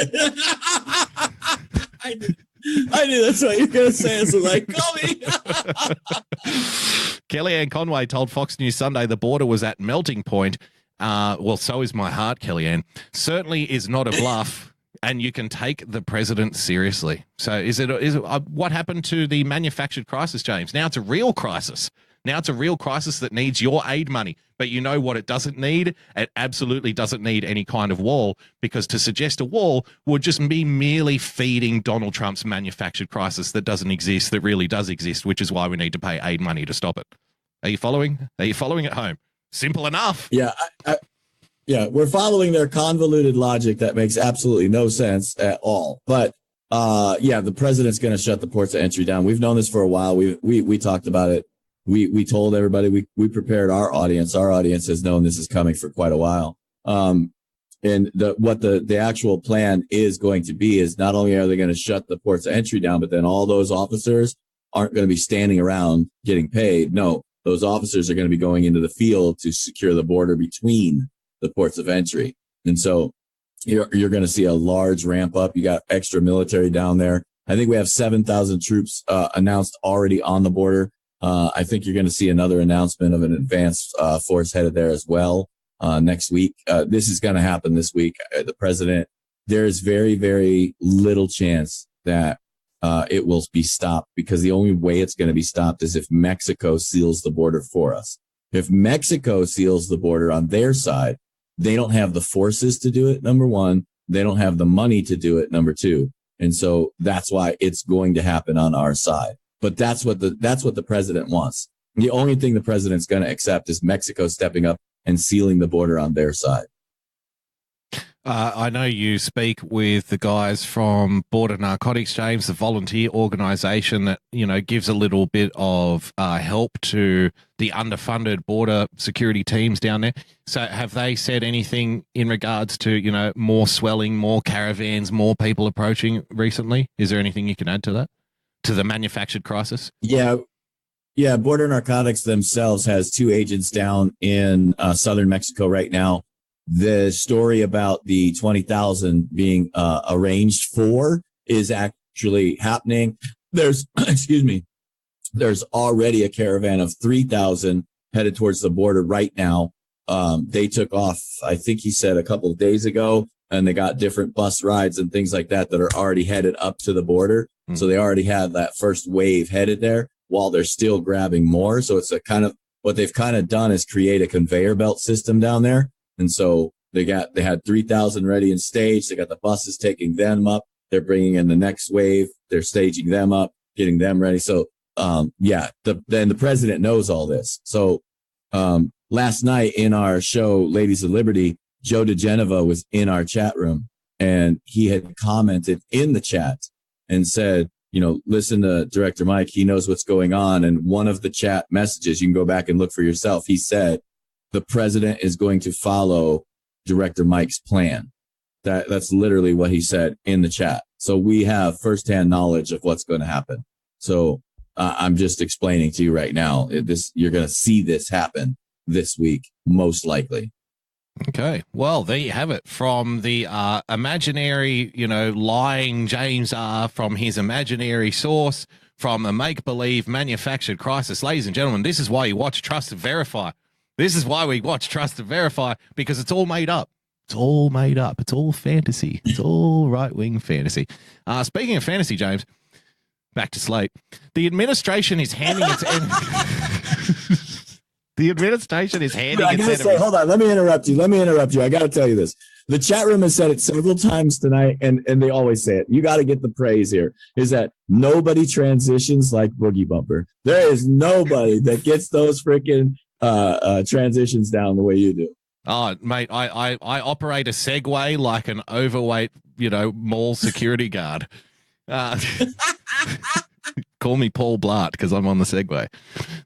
I knew that's what you were going to say. So like, call me. Kellyanne Conway told Fox News Sunday the border was at melting point. Well, so is my heart, Kellyanne. Certainly is not a bluff. And you can take the president seriously. So is it what happened to the manufactured crisis, James? Now it's a real crisis. Now it's a real crisis that needs your aid money. But you know what it doesn't need? It absolutely doesn't need any kind of wall, because to suggest a wall would just be merely feeding Donald Trump's manufactured crisis that doesn't exist, that really does exist, which is why we need to pay aid money to stop it. Are you following? Are you following at home? Simple enough. Yeah, yeah, we're following their convoluted logic that makes absolutely no sense at all. But yeah, the president's going to shut the ports of entry down. We've known this for a while. We talked about it. We told everybody. We prepared our audience. Our audience has known this is coming for quite a while. And what the actual plan is going to be is not only are they going to shut the ports of entry down, but then all those officers aren't going to be standing around getting paid. No, those officers are going to be going into the field to secure the border between the ports of entry. And so you're going to see a large ramp up. You got extra military down there. I think we have 7,000 troops announced already on the border. I think you're going to see another announcement of an advanced force headed there as well next week. This is going to happen this week. The president, there's very, very little chance that it will be stopped, because the only way it's going to be stopped is if Mexico seals the border for us. If Mexico seals the border on their side, they don't have the forces to do it, number one. They don't have the money to do it, number two. And so that's why it's going to happen on our side. But that's what the president wants. The only thing the president's going to accept is Mexico stepping up and sealing the border on their side. I know you speak with the guys from Border Narcotics, James, the volunteer organization that, you know, gives a little bit of help to the underfunded border security teams down there. So have they said anything in regards to, you know, more swelling, more caravans, more people approaching recently? Is there anything you can add to that, to the manufactured crisis? Yeah. Border Narcotics themselves has 2 agents down in southern Mexico right now. The story about the 20,000 being arranged for is actually happening. There's already a caravan of 3,000 headed towards the border right now. They took off, I think he said, a couple of days ago, and they got different bus rides and things like that are already headed up to the border. Mm-hmm. So they already had that first wave headed there while they're still grabbing more. So it's a kind of, what they've kind of done is create a conveyor belt system down there. And so they had 3,000 ready and staged. They got the buses taking them up. They're bringing in the next wave. They're staging them up, getting them ready. So, then the president knows all this. So, last night in our show, Ladies of Liberty, Joe DeGeneva was in our chat room, and he had commented in the chat and said, listen to Director Mike. He knows what's going on. And one of the chat messages, you can go back and look for yourself. He said, the president is going to follow Director Mike's plan. That's literally what he said in the chat. So we have firsthand knowledge of what's going to happen. So I'm just explaining to you right now, you're going to see this happen this week, most likely. Okay. Well, there you have it from the imaginary, lying James R. from his imaginary source, from a make-believe manufactured crisis. Ladies and gentlemen, this is why you watch Trust and Verify. This is why we watch Trust and Verify, because it's all made up. It's all made up. It's all fantasy. It's all right-wing fantasy. Speaking of fantasy, James, back to Slate. The administration is handing its... The administration is handing its enemies. Hold on, let me interrupt you. I got to tell you this. The chat room has said it several times tonight, and they always say it. You got to get the praise here, is that nobody transitions like Boogie Bumper. There is nobody that gets those freaking transitions down the way you do. Oh, mate, I operate a Segway like an overweight, mall security guard. Call me Paul Blart because I'm on the Segway.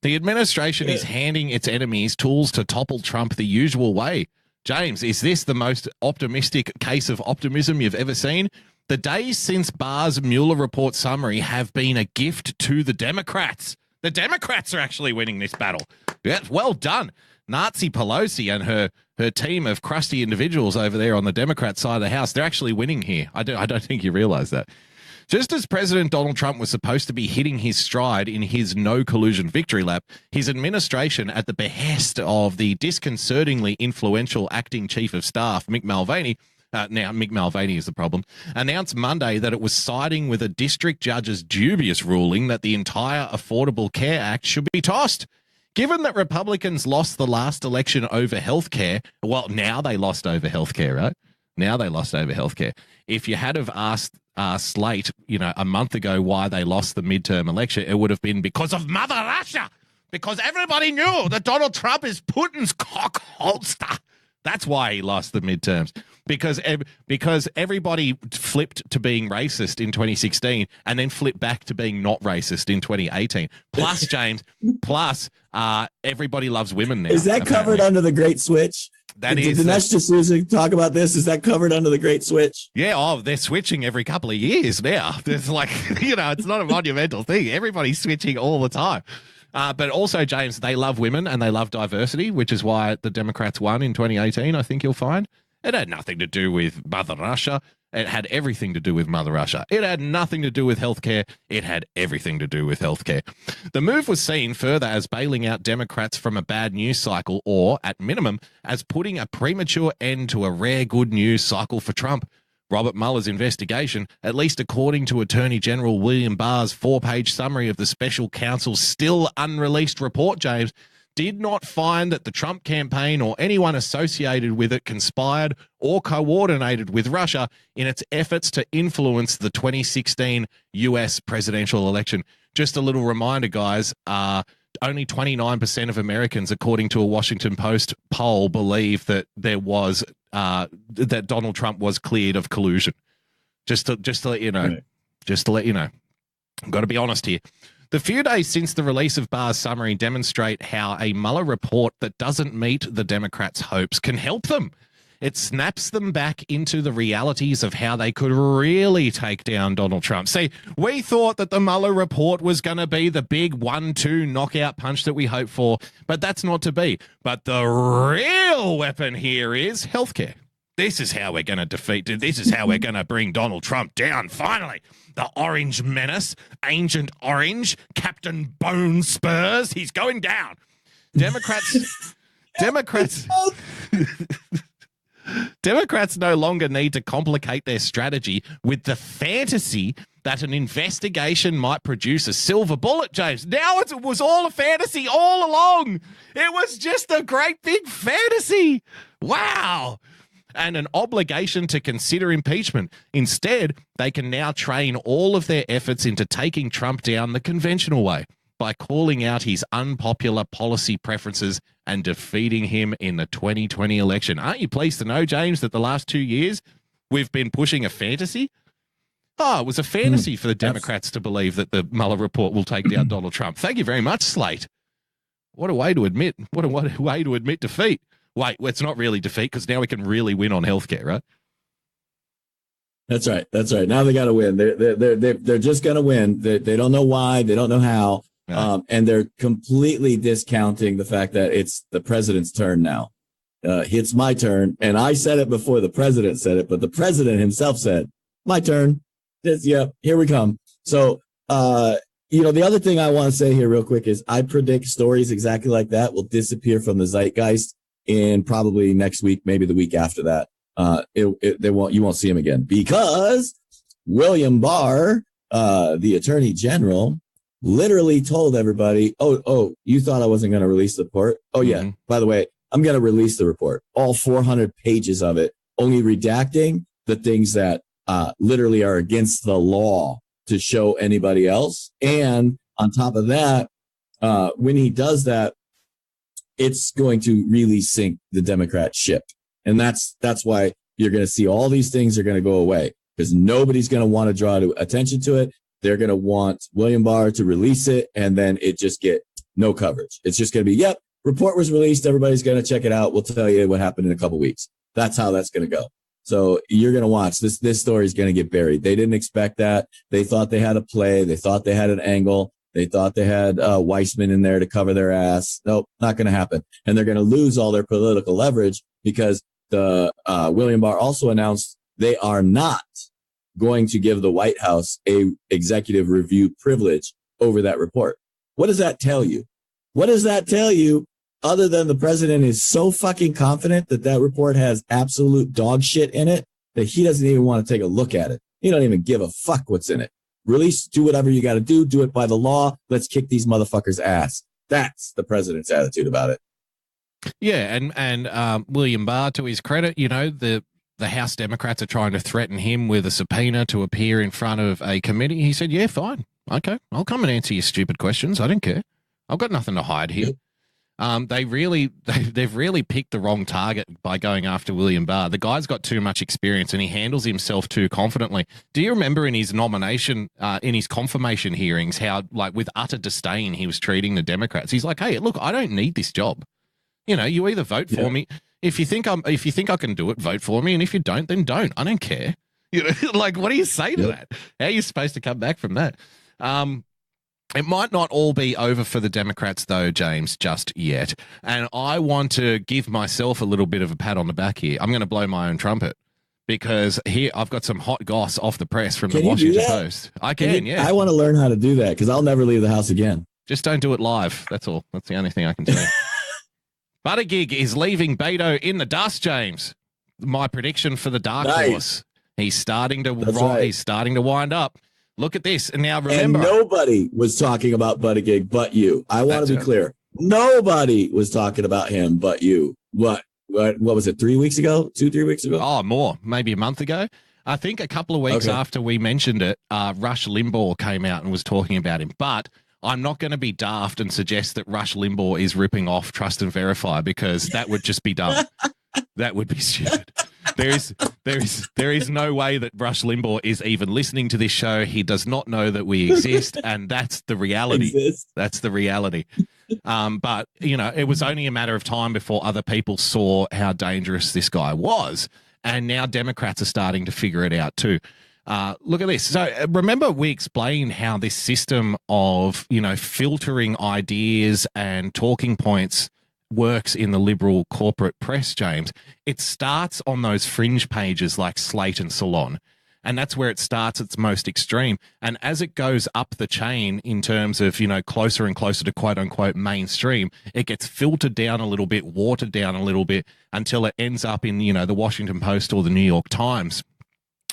The administration is handing its enemies tools to topple Trump the usual way. James, is this the most optimistic case of optimism you've ever seen? The days since Barr's Mueller report summary have been a gift to the Democrats. The Democrats are actually winning this battle. Yeah, well done. Nazi Pelosi and her team of crusty individuals over there on the Democrat side of the house, they're actually winning here. I don't think you realize that. Just as President Donald Trump was supposed to be hitting his stride in his no collusion victory lap, his administration, at the behest of the disconcertingly influential acting chief of staff, Mick Mulvaney, now Mick Mulvaney is the problem, announced Monday that it was siding with a district judge's dubious ruling that the entire Affordable Care Act should be tossed. Given that Republicans lost the last election over health care, well, now they lost over health care, right? Now they lost over health care. If you had have asked Slate, a month ago why they lost the midterm election, it would have been because of Mother Russia. Because everybody knew that Donald Trump is Putin's cock holster. That's why he lost the midterms. Because everybody flipped to being racist in 2016 and then flipped back to being not racist in 2018. Plus, James, everybody loves women now. Is that apparently covered under the Great Switch? Did Dinesh D'Souza talk about this? Is that covered under the Great Switch? Yeah, they're switching every couple of years now. It's like, it's not a monumental thing. Everybody's switching all the time. But also, James, they love women and they love diversity, which is why the Democrats won in 2018, I think you'll find. It had nothing to do with Mother Russia. It had everything to do with Mother Russia. It had nothing to do with healthcare. It had everything to do with healthcare. The move was seen further as bailing out Democrats from a bad news cycle, or, at minimum, as putting a premature end to a rare good news cycle for Trump. Robert Mueller's investigation, at least according to Attorney General William Barr's 4-page summary of the special counsel's still unreleased report, James, did not find that the Trump campaign or anyone associated with it conspired or coordinated with Russia in its efforts to influence the 2016 U.S. presidential election. Just a little reminder, guys, only 29% of Americans, according to a Washington Post poll, believe that there was that Donald Trump was cleared of collusion. Just to let you know. Right. Just to let you know. I've got to be honest here. The few days since the release of Barr's summary demonstrate how a Mueller report that doesn't meet the Democrats' hopes can help them. It snaps them back into the realities of how they could really take down Donald Trump. See, we thought that the Mueller report was going to be the big 1-2 knockout punch that we hoped for, but that's not to be. But the real weapon here is healthcare. This is how we're going to defeat it. This is how we're going to bring Donald Trump down, finally. The Orange Menace, Ancient Orange, Captain Bone Spurs, he's going down. Democrats no longer need to complicate their strategy with the fantasy that an investigation might produce a silver bullet, James. Now it was all a fantasy all along. It was just a great big fantasy. Wow. And an obligation to consider impeachment. Instead, they can now train all of their efforts into taking Trump down the conventional way by calling out his unpopular policy preferences and defeating him in the 2020 election. Aren't you pleased to know, James, that the last 2 years, we've been pushing a fantasy. Oh, it was a fantasy for the Democrats to believe that the Mueller report will take down Donald Trump. Thank you very much, Slate. What a way to admit. What a way to admit defeat. Wait, well, it's not really defeat because now we can really win on healthcare, right? That's right. That's right. Now they got to win. They're just going to win. They don't know why. They don't know how. Right. And they're completely discounting the fact that it's the president's turn now. It's my turn. And I said it before the president said it, but the president himself said, my turn. Here we come. So, the other thing I want to say here real quick is I predict stories exactly like that will disappear from the zeitgeist in probably next week, maybe the week after that. You won't see him again because William Barr, the attorney general, literally told everybody, oh, you thought I wasn't going to release the report? Oh, yeah. By the way, I'm going to release the report, all 400 pages of it, only redacting the things that literally are against the law to show anybody else. And on top of that, when he does that, it's going to really sink the Democrat ship. And that's why you're going to see all these things are going to go away because nobody's going to want to draw attention to it. They're going to want William Barr to release it, and then it just get no coverage. It's just going to be, yep, report was released. Everybody's going to check it out. We'll tell you what happened in a couple weeks. That's how that's going to go. So you're going to watch this. This story is going to get buried. They didn't expect that. They thought they had a play. They thought they had an angle. They thought they had Weissman in there to cover their ass. Nope, not going to happen. And they're going to lose all their political leverage because the William Barr also announced they are not going to give the White House a executive review privilege over that report. What does that tell you? What does that tell you other than the president is so fucking confident that that report has absolute dog shit in it that he doesn't even want to take a look at it. He don't even give a fuck what's in it. Release, do whatever you got to do it by the law. Let's kick these motherfuckers' ass. That's the president's attitude about it. Yeah, and William Barr, to his credit, the House Democrats are trying to threaten him with a subpoena to appear in front of a committee. He said, yeah, fine. Okay, I'll come and answer your stupid questions. I don't care. I've got nothing to hide here. They've really picked the wrong target by going after William Barr. The guy's got too much experience and he handles himself too confidently. Do you remember in his nomination, in his confirmation hearings, how like with utter disdain he was treating the Democrats? He's like, hey, look, I don't need this job. You either vote for me. If you think I can do it, vote for me. And if you don't, then don't. I don't care. Like, what do you say to that? How are you supposed to come back from that? It might not all be over for the Democrats, though, James, just yet. And I want to give myself a little bit of a pat on the back here. I'm going to blow my own trumpet because here I've got some hot goss off the press from the Washington Post. I can, yeah. I want to learn how to do that because I'll never leave the house again. Just don't do it live. That's all. That's the only thing I can tell you. Buttigieg is leaving Beto in the dust, James. My prediction for the dark horse. He's starting to He's starting to wind up. Look at this. And now remember. And nobody was talking about Buttigieg but you. I want to be clear. Nobody was talking about him but you. What was it, 3 weeks ago? 2-3 weeks ago? Oh, more. Maybe a month ago. I think a couple of weeks after we mentioned it, Rush Limbaugh came out and was talking about him. But I'm not going to be daft and suggest that Rush Limbaugh is ripping off Trust and Verify because that would just be dumb. That would be stupid. There is no way that Rush Limbaugh is even listening to this show. He does not know that we exist, and that's the reality. That's the reality. But, it was only a matter of time before other people saw how dangerous this guy was, and now Democrats are starting to figure it out too. Look at this. So remember we explained how this system of, filtering ideas and talking points works in the liberal corporate press, James. It starts on those fringe pages like Slate and Salon. And that's where it starts its most extreme. And as it goes up the chain in terms of, closer and closer to quote unquote mainstream, it gets filtered down a little bit, watered down a little bit until it ends up in, the Washington Post or the New York Times.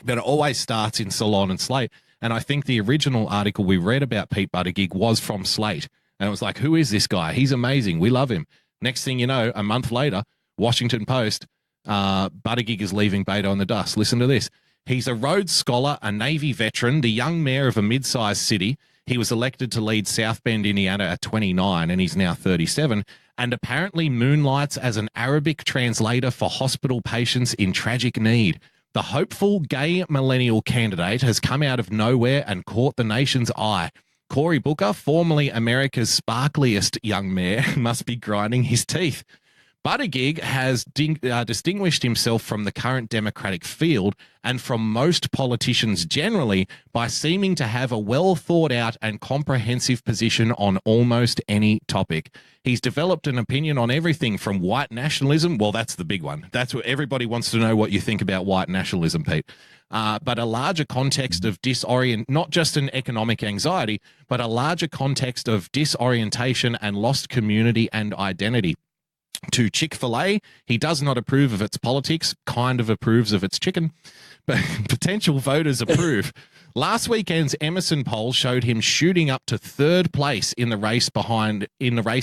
But it always starts in Salon and Slate. And I think the original article we read about Pete Buttigieg was from Slate. And it was like, who is this guy? He's amazing. We love him. Next thing you know, a month later, Washington Post, Buttigieg is leaving Beto in the dust. Listen to this. He's a Rhodes Scholar, a Navy veteran, the young mayor of a mid-sized city. He was elected to lead South Bend, Indiana at 29, and he's now 37, and apparently moonlights as an Arabic translator for hospital patients in tragic need. The hopeful gay millennial candidate has come out of nowhere and caught the nation's eye. Cory Booker, formerly America's sparkliest young mayor, must be grinding his teeth. Buttigieg has distinguished himself from the current Democratic field and from most politicians generally by seeming to have a well thought out and comprehensive position on almost any topic. He's developed an opinion on everything from white nationalism. Well, that's the big one. That's what everybody wants to know, what you think about white nationalism, Pete. But a larger context of not just an economic anxiety, but a larger context of disorientation and lost community and identity. To Chick-fil-A, he does not approve of its politics, kind of approves of its chicken, but potential voters approve. Last weekend's Emerson poll showed him shooting up to third place in the race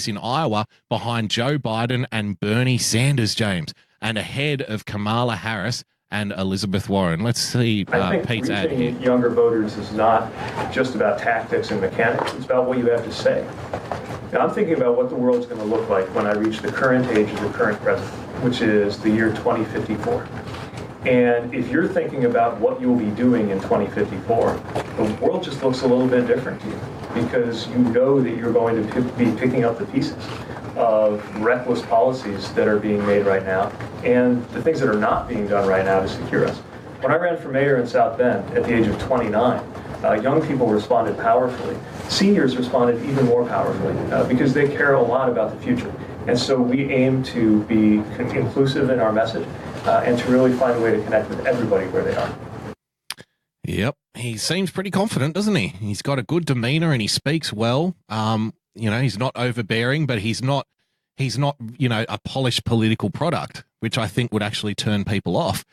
in Iowa behind Joe Biden and Bernie Sanders, James, and ahead of Kamala Harris and Elizabeth Warren. Let's see Pete's ad here. Younger voters is not just about tactics and mechanics. It's about what you have to say. Now, I'm thinking about what the world's going to look like when I reach the current age of the current president, which is the year 2054. And if you're thinking about what you'll be doing in 2054, the world just looks a little bit different to you because you know that you're going to be picking up the pieces of reckless policies that are being made right now and the things that are not being done right now to secure us. When I ran for mayor in South Bend at the age of 29, young people responded powerfully. Seniors responded even more powerfully because they care a lot about the future. And so we aim to be inclusive in our message and to really find a way to connect with everybody where they are. Yep. He seems pretty confident, doesn't he? He's got a good demeanor and he speaks well. He's not overbearing, but he's not, a polished political product, which I think would actually turn people off.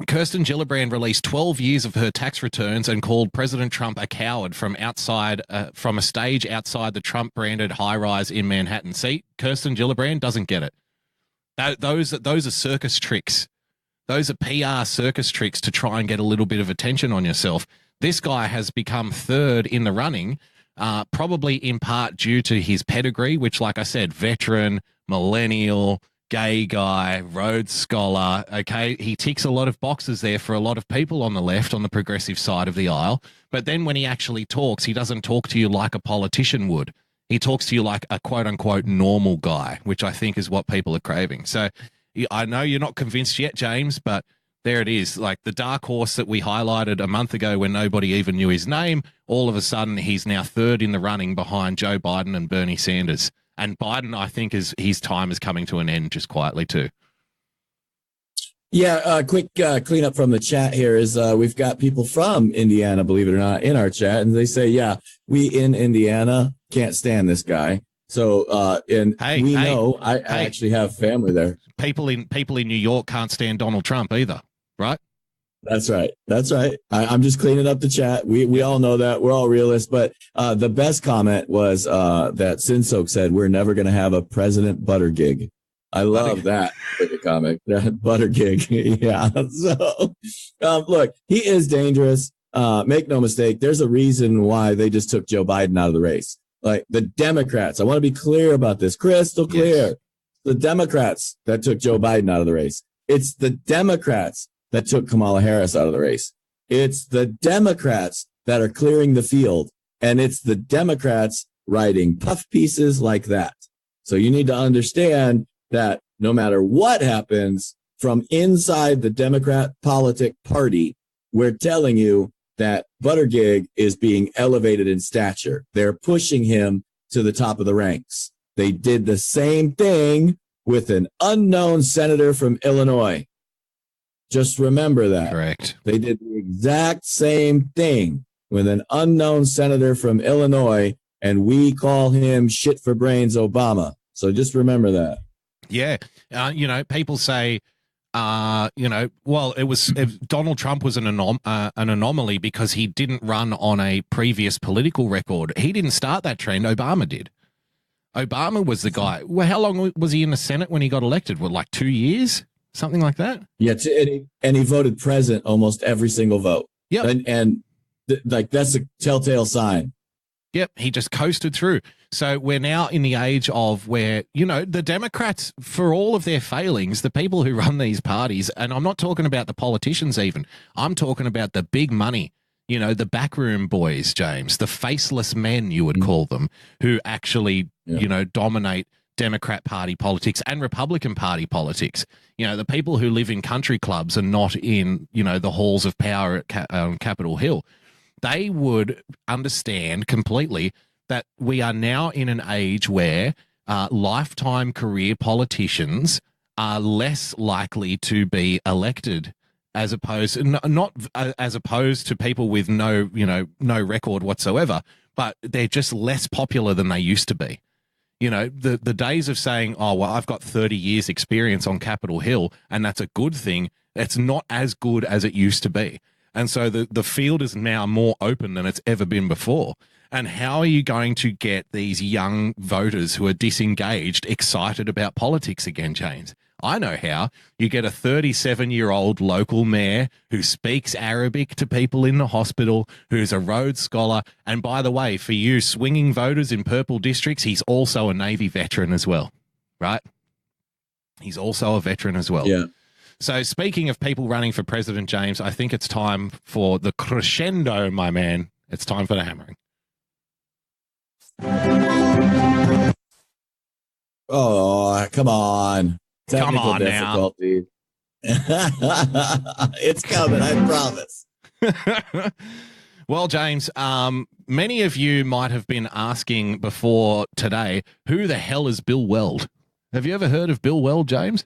Kirsten Gillibrand released 12 years of her tax returns and called President Trump a coward from a stage outside the Trump-branded high-rise in Manhattan. See, Kirsten Gillibrand doesn't get it. Those are circus tricks. Those are PR circus tricks to try and get a little bit of attention on yourself. This guy has become third in the running, probably in part due to his pedigree, which, like I said, veteran, millennial, gay guy, Rhodes Scholar, okay? He ticks a lot of boxes there for a lot of people on the left, on the progressive side of the aisle. But then when he actually talks, he doesn't talk to you like a politician would. He talks to you like a quote-unquote normal guy, which I think is what people are craving. So I know you're not convinced yet, James, but there it is. Like the dark horse that we highlighted a month ago when nobody even knew his name, all of a sudden he's now third in the running behind Joe Biden and Bernie Sanders. And Biden, I think, his time is coming to an end just quietly too. Yeah, quick cleanup from the chat here is we've got people from Indiana, believe it or not, in our chat. And they say, yeah, we in Indiana can't stand this guy. So I actually have family there. People in New York can't stand Donald Trump either, right? That's right. I'm just cleaning up the chat. We all know that. We're all realists. But the best comment was that Sinsoak said, we're never going to have a President Buttigieg. I love that comment. Buttigieg. Yeah. So, look, he is dangerous. Make no mistake. There's a reason why they just took Joe Biden out of the race. Like the Democrats. I want to be clear about this. Crystal clear. Yes. The Democrats that took Joe Biden out of the race. It's the Democrats that took Kamala Harris out of the race. It's the Democrats that are clearing the field. And it's the Democrats writing puff pieces like that. So you need to understand that no matter what happens from inside the Democrat politic party, we're telling you that Buttigieg is being elevated in stature. They're pushing him to the top of the ranks. They did the same thing with an unknown senator from Illinois. Just remember that. Correct. They did the exact same thing with an unknown senator from Illinois, and we call him shit for brains Obama. So just remember that. Yeah. People say, Donald Trump was an anomaly because he didn't run on a previous political record. He didn't start that trend. Obama did. Obama was the guy. Well, how long was he in the Senate when he got elected? What, like 2 years? Something like that? Yeah, and he voted present almost every single vote. Yeah. And that's a telltale sign. Yep, he just coasted through. So we're now in the age of where, the Democrats, for all of their failings, the people who run these parties, and I'm not talking about the politicians even, I'm talking about the big money, the backroom boys, James, the faceless men, you would call them, who actually, dominate Democrat Party politics and Republican Party politics. The people who live in country clubs and not in, the halls of power at Capitol Hill. They would understand completely that we are now in an age where lifetime career politicians are less likely to be elected, as opposed to people with no record whatsoever, but they're just less popular than they used to be. The days of saying, oh, well, I've got 30 years experience on Capitol Hill and that's a good thing, it's not as good as it used to be. And so the field is now more open than it's ever been before. And how are you going to get these young voters who are disengaged excited about politics again, James? I know how. You get a 37-year-old local mayor who speaks Arabic to people in the hospital, who's a Rhodes Scholar. And by the way, for you swinging voters in purple districts, he's also a Navy veteran as well, right? He's also a veteran as well. Yeah. So speaking of people running for president, James, I think it's time for the crescendo, my man. It's time for the hammering. Oh, come on. Come Technical on difficulty. It's coming, I promise. Well, James, many of you might have been asking before today, who the hell is Bill Weld? Have you ever heard of Bill Weld, James?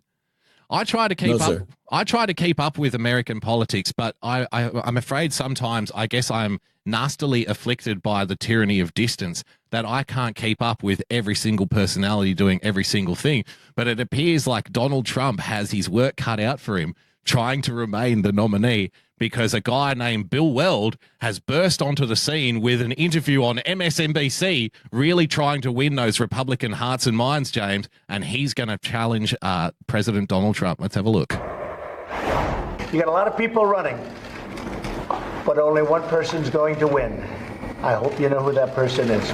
I try to keep up. Sir. I try to keep up with American politics, but I'm afraid sometimes I guess I'm nastily afflicted by the tyranny of distance that I can't keep up with every single personality doing every single thing. But it appears like Donald Trump has his work cut out for him trying to remain the nominee because a guy named Bill Weld has burst onto the scene with an interview on MSNBC, really trying to win those Republican hearts and minds, James, and he's going to challenge President Donald Trump. Let's have a look. You got a lot of people running, but only one person's going to win. I hope you know who that person is.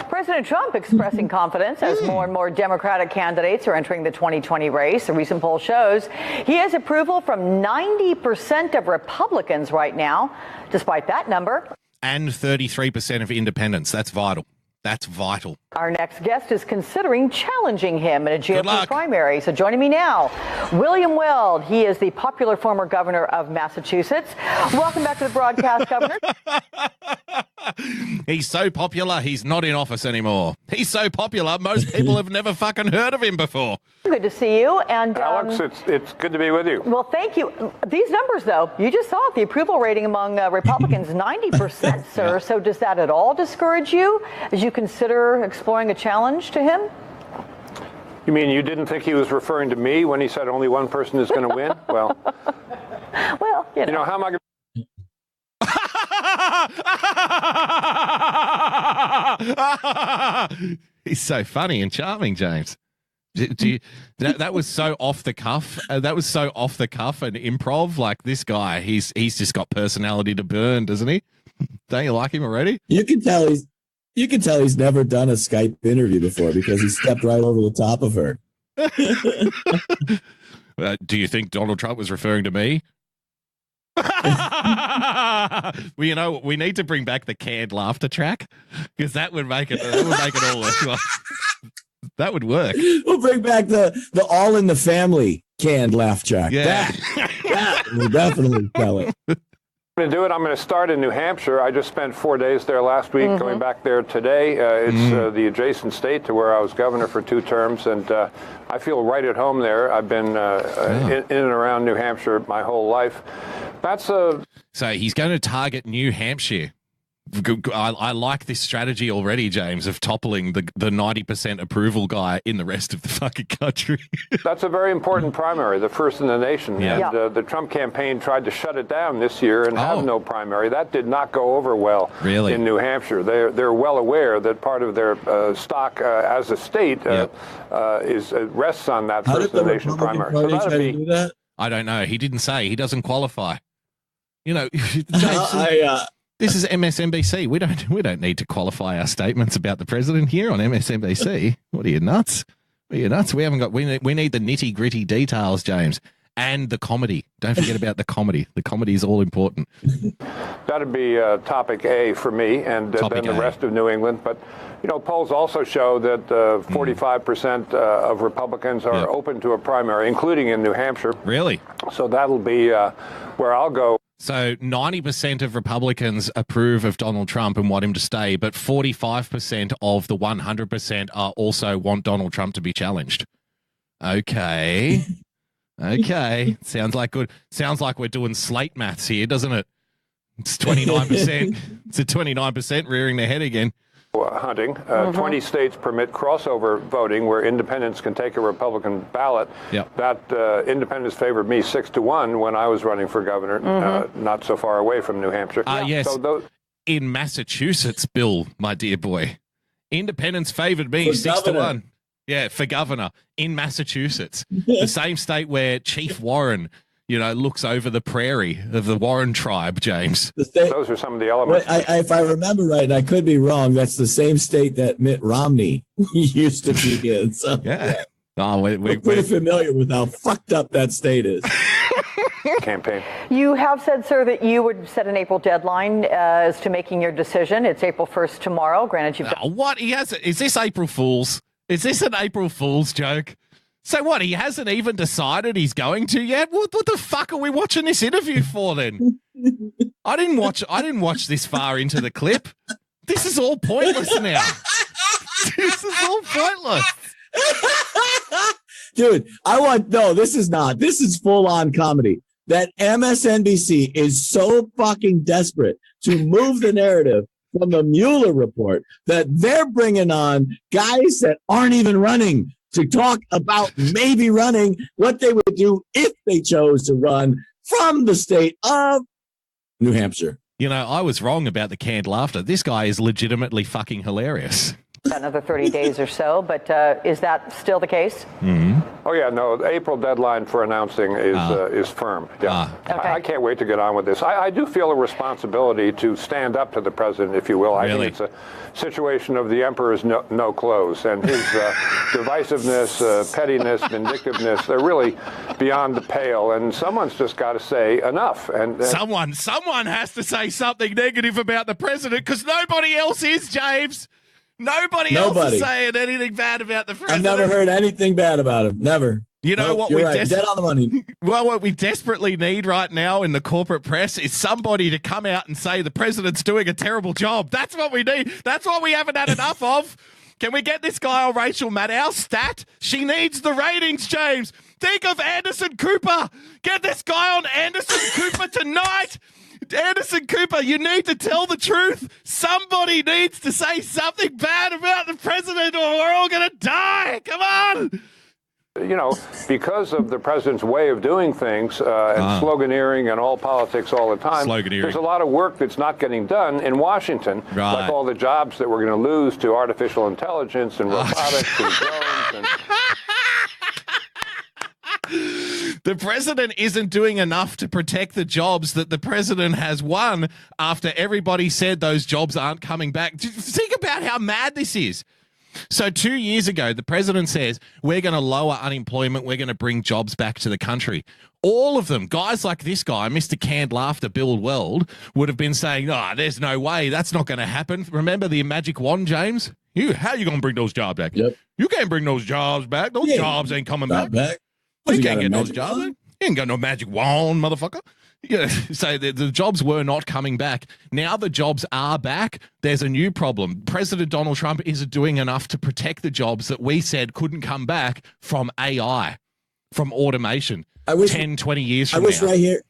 President Trump expressing confidence as more and more Democratic candidates are entering the 2020 race. A recent poll shows he has approval from 90% of Republicans right now. Despite that number, and 33% of independents. That's vital. That's vital. Our next guest is considering challenging him in a Good GOP luck. primary. So joining me now, William Weld. He is the popular former governor of Massachusetts. Welcome back to the broadcast, Governor. He's so popular, he's not in office anymore. He's so popular, most people have never fucking heard of him before. Good to see you. And Alex, it's good to be with you. well, thank you. These numbers, though, you just saw it, the approval rating among Republicans, 90%, sir. Yeah. So does that at all discourage you as you consider exploring a challenge to him? You mean you didn't think he was referring to me when he said only one person is going to win? Well, you know how am I going He's so funny and charming, James. That was so off the cuff. That was so off the cuff and improv. Like this guy, he's just got personality to burn, doesn't he? Don't you like him already? You can tell he's never done a Skype interview before because he stepped right over the top of her. Do you think Donald Trump was referring to me? Well, you know, we need to bring back the canned laughter track because that would make it. That would make it all work. That would work. We'll bring back the All in the Family canned laugh track. Yeah, that will definitely sell it. to do it? I'm going to start in New Hampshire. I just spent 4 days there last week, going back there today. It's the adjacent state to where I was governor for 2 terms, and I feel right at home there. I've been in and around New Hampshire my whole life. So he's going to target New Hampshire. I like this strategy already, James, of toppling the 90% approval guy in the rest of the fucking country. That's a very important primary, the first in the nation. Yeah. And the Trump campaign tried to shut it down this year and have no primary. That did not go over well in New Hampshire. They're well aware that part of their stock as a state rests on that first in the nation primary. So do that? I don't know. He didn't say. He doesn't qualify. You know, James, This is MSNBC. We don't need to qualify our statements about the president here on MSNBC. What are you, nuts? Are you nuts? We need the nitty gritty details, James, and the comedy. Don't forget about the comedy. The comedy is all important. That'd be topic A for me, and then the rest of New England. But polls also show that 45% of Republicans are open to a primary, including in New Hampshire. Really? So that'll be where I'll go. So 90% of Republicans approve of Donald Trump and want him to stay, but 45% of the 100% also want Donald Trump to be challenged. Okay. Okay. Sounds like good. Sounds like we're doing slate maths here, doesn't it? It's 29%. It's a 29% rearing their head again. Hunting. 20 states permit crossover voting where independents can take a Republican ballot. Yep. That independents favored me 6-1 when I was running for governor, not so far away from New Hampshire. Yes. So in Massachusetts, Bill, my dear boy, independents favored me 6-1. Yeah, for governor in Massachusetts, the same state where Chief Warren, looks over the prairie of the Warren tribe, James. Those are some of the elements. If I remember right, and I could be wrong, that's the same state that Mitt Romney used to be in. So, yeah. Oh, we're pretty familiar with how fucked up that state is. Campaign. You have said, sir, that you would set an April deadline as to making your decision. It's April 1st tomorrow. Granted, you've done... What? Is this April Fool's? Is this an April Fool's joke? So what? He hasn't even decided he's going to yet? What the fuck are we watching this interview for then? I didn't watch this far into the clip. This is all pointless now. This is all pointless. Dude, this is not. This is full on comedy. That MSNBC is so fucking desperate to move the narrative from the Mueller report that they're bringing on guys that aren't even running to talk about maybe running, what they would do if they chose to run from the state of New Hampshire. I was wrong about the canned laughter. This guy is legitimately fucking hilarious. Another 30 days or so, but is that still the case? Mm-hmm. Oh, yeah, no, the April deadline for announcing is firm. Yeah. Okay. I can't wait to get on with this. I do feel a responsibility to stand up to the president, if you will. I think it's a situation of the emperor's no clothes, and his divisiveness, pettiness, vindictiveness, they're really beyond the pale, and someone's just got to say enough. And someone has to say something negative about the president because nobody else is, James. Nobody else is saying anything bad about the president. I've never heard anything bad about him. Never. What we dead on the money. Well, what we desperately need right now in the corporate press is somebody to come out and say the president's doing a terrible job. That's what we need. That's what we haven't had enough of. Can we get this guy on Rachel Maddow's stat? She needs the ratings, James. Think of Anderson Cooper. Get this guy on Anderson Cooper tonight. Anderson Cooper, you need to tell the truth. Somebody needs to say something bad about the president or we're all going to die. Come on. Because of the president's way of doing things and sloganeering and all politics all the time, there's a lot of work that's not getting done in Washington, like all the jobs that we're going to lose to artificial intelligence and robotics and drones. And the president isn't doing enough to protect the jobs that the president has won after everybody said those jobs aren't coming back. Think about how mad this is. So 2 years ago, the president says, we're going to lower unemployment. We're going to bring jobs back to the country. All of them, guys like this guy, Mr. Canned Laughter, Bill Weld, would have been saying, there's no way. That's not going to happen. Remember the magic wand, James? How are you going to bring those jobs back? Yep. You can't bring those jobs back. Those jobs ain't coming back. You can't get those jobs. You ain't got no magic wand, motherfucker. Yeah, so the jobs were not coming back. Now the jobs are back. There's a new problem. President Donald Trump isn't doing enough to protect the jobs that we said couldn't come back from AI, from automation. 10, 20 years from now. Right here.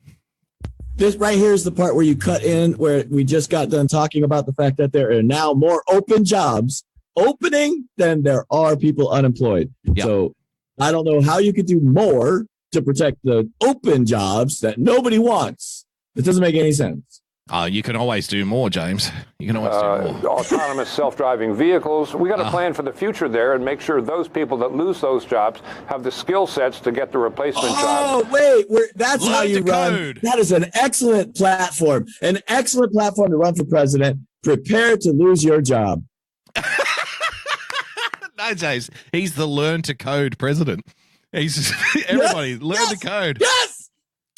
This right here is the part where you cut in, where we just got done talking about the fact that there are now more open jobs opening than there are people unemployed. Yep. So I don't know how you could do more to protect the open jobs that nobody wants. It doesn't make any sense. You can always do more, James. You can always do more. Autonomous self-driving vehicles. We got to plan for the future there and make sure those people that lose those jobs have the skill sets to get the replacement job. Oh, wait. That's how you run. Code. That is an excellent platform. An excellent platform to run for president. Prepare to lose your job. No, James. He's the learn to code president. He's everybody learn to code. Yes.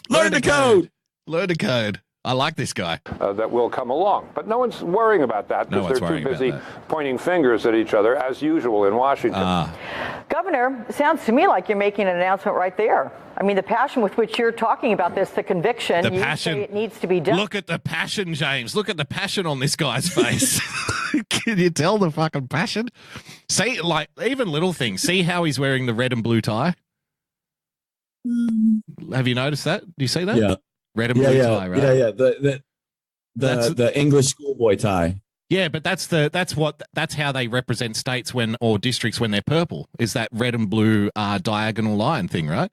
Learn to code. Learn to code. I like this guy. That will come along. But no one's worrying about that because they're too busy pointing fingers at each other, as usual in Washington. Governor, sounds to me like you're making an announcement right there. I mean, the passion with which you're talking about this, the conviction, the passion. Say it needs to be done. Look at the passion, James. Look at the passion on this guy's face. Can you tell the fucking passion? See, like, even little things. See how he's wearing the red and blue tie? Have you noticed that? Do you see that? Yeah. Red and blue tie, right? Yeah. The English schoolboy tie. Yeah, but that's how they represent states or districts when they're purple, is that red and blue diagonal line thing, right?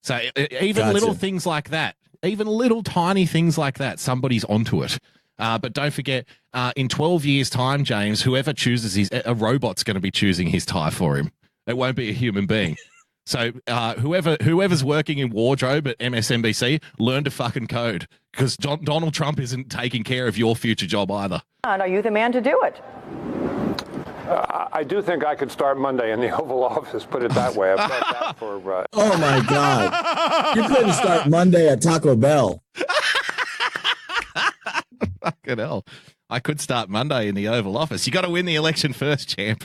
So even little things like that, even little tiny things like that, somebody's onto it. But don't forget, in 12 years' time, James, whoever chooses a robot's going to be choosing his tie for him. It won't be a human being. So whoever's working in wardrobe at MSNBC, learn to fucking code, because Donald Trump isn't taking care of your future job either. And are you the man to do it? I do think I could start Monday in the Oval Office, put it that way. I've got that for... Oh, my God. You couldn't start Monday at Taco Bell. Fucking hell. I could start Monday in the Oval Office. You got to win the election first, champ.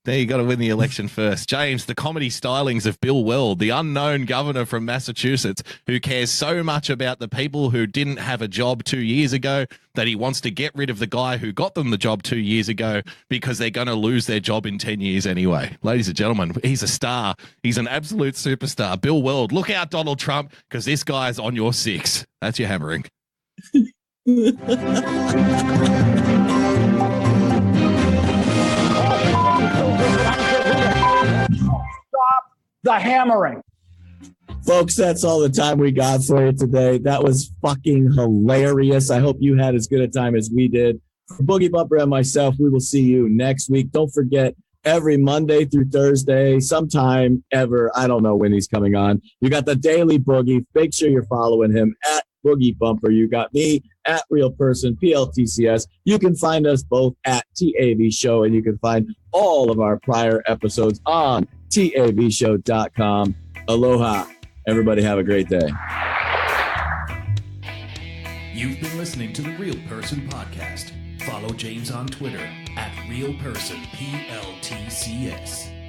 There, you got to win the election first. James, the comedy stylings of Bill Weld, the unknown governor from Massachusetts who cares so much about the people who didn't have a job 2 years ago that he wants to get rid of the guy who got them the job 2 years ago because they're going to lose their job in 10 years anyway. Ladies and gentlemen, he's a star. He's an absolute superstar. Bill Weld, look out, Donald Trump, because this guy's on your six. That's your hammering. Stop the hammering. Folks, that's all the time we got for you today. That was fucking hilarious. I hope you had as good a time as we did. For Boogie Bumper and myself, we will see you next week. Don't forget, every Monday through Thursday, sometime ever, I don't know when he's coming on, you got the Daily Boogie. Make sure you're following him at Boogie Bumper. You got me at Real Person, PLTCS. You can find us both at TAV Show, and you can find all of our prior episodes on TAVshow.com. Aloha. Everybody have a great day. You've been listening to the Real Person Podcast. Follow James on Twitter at RealPersonPLTCS.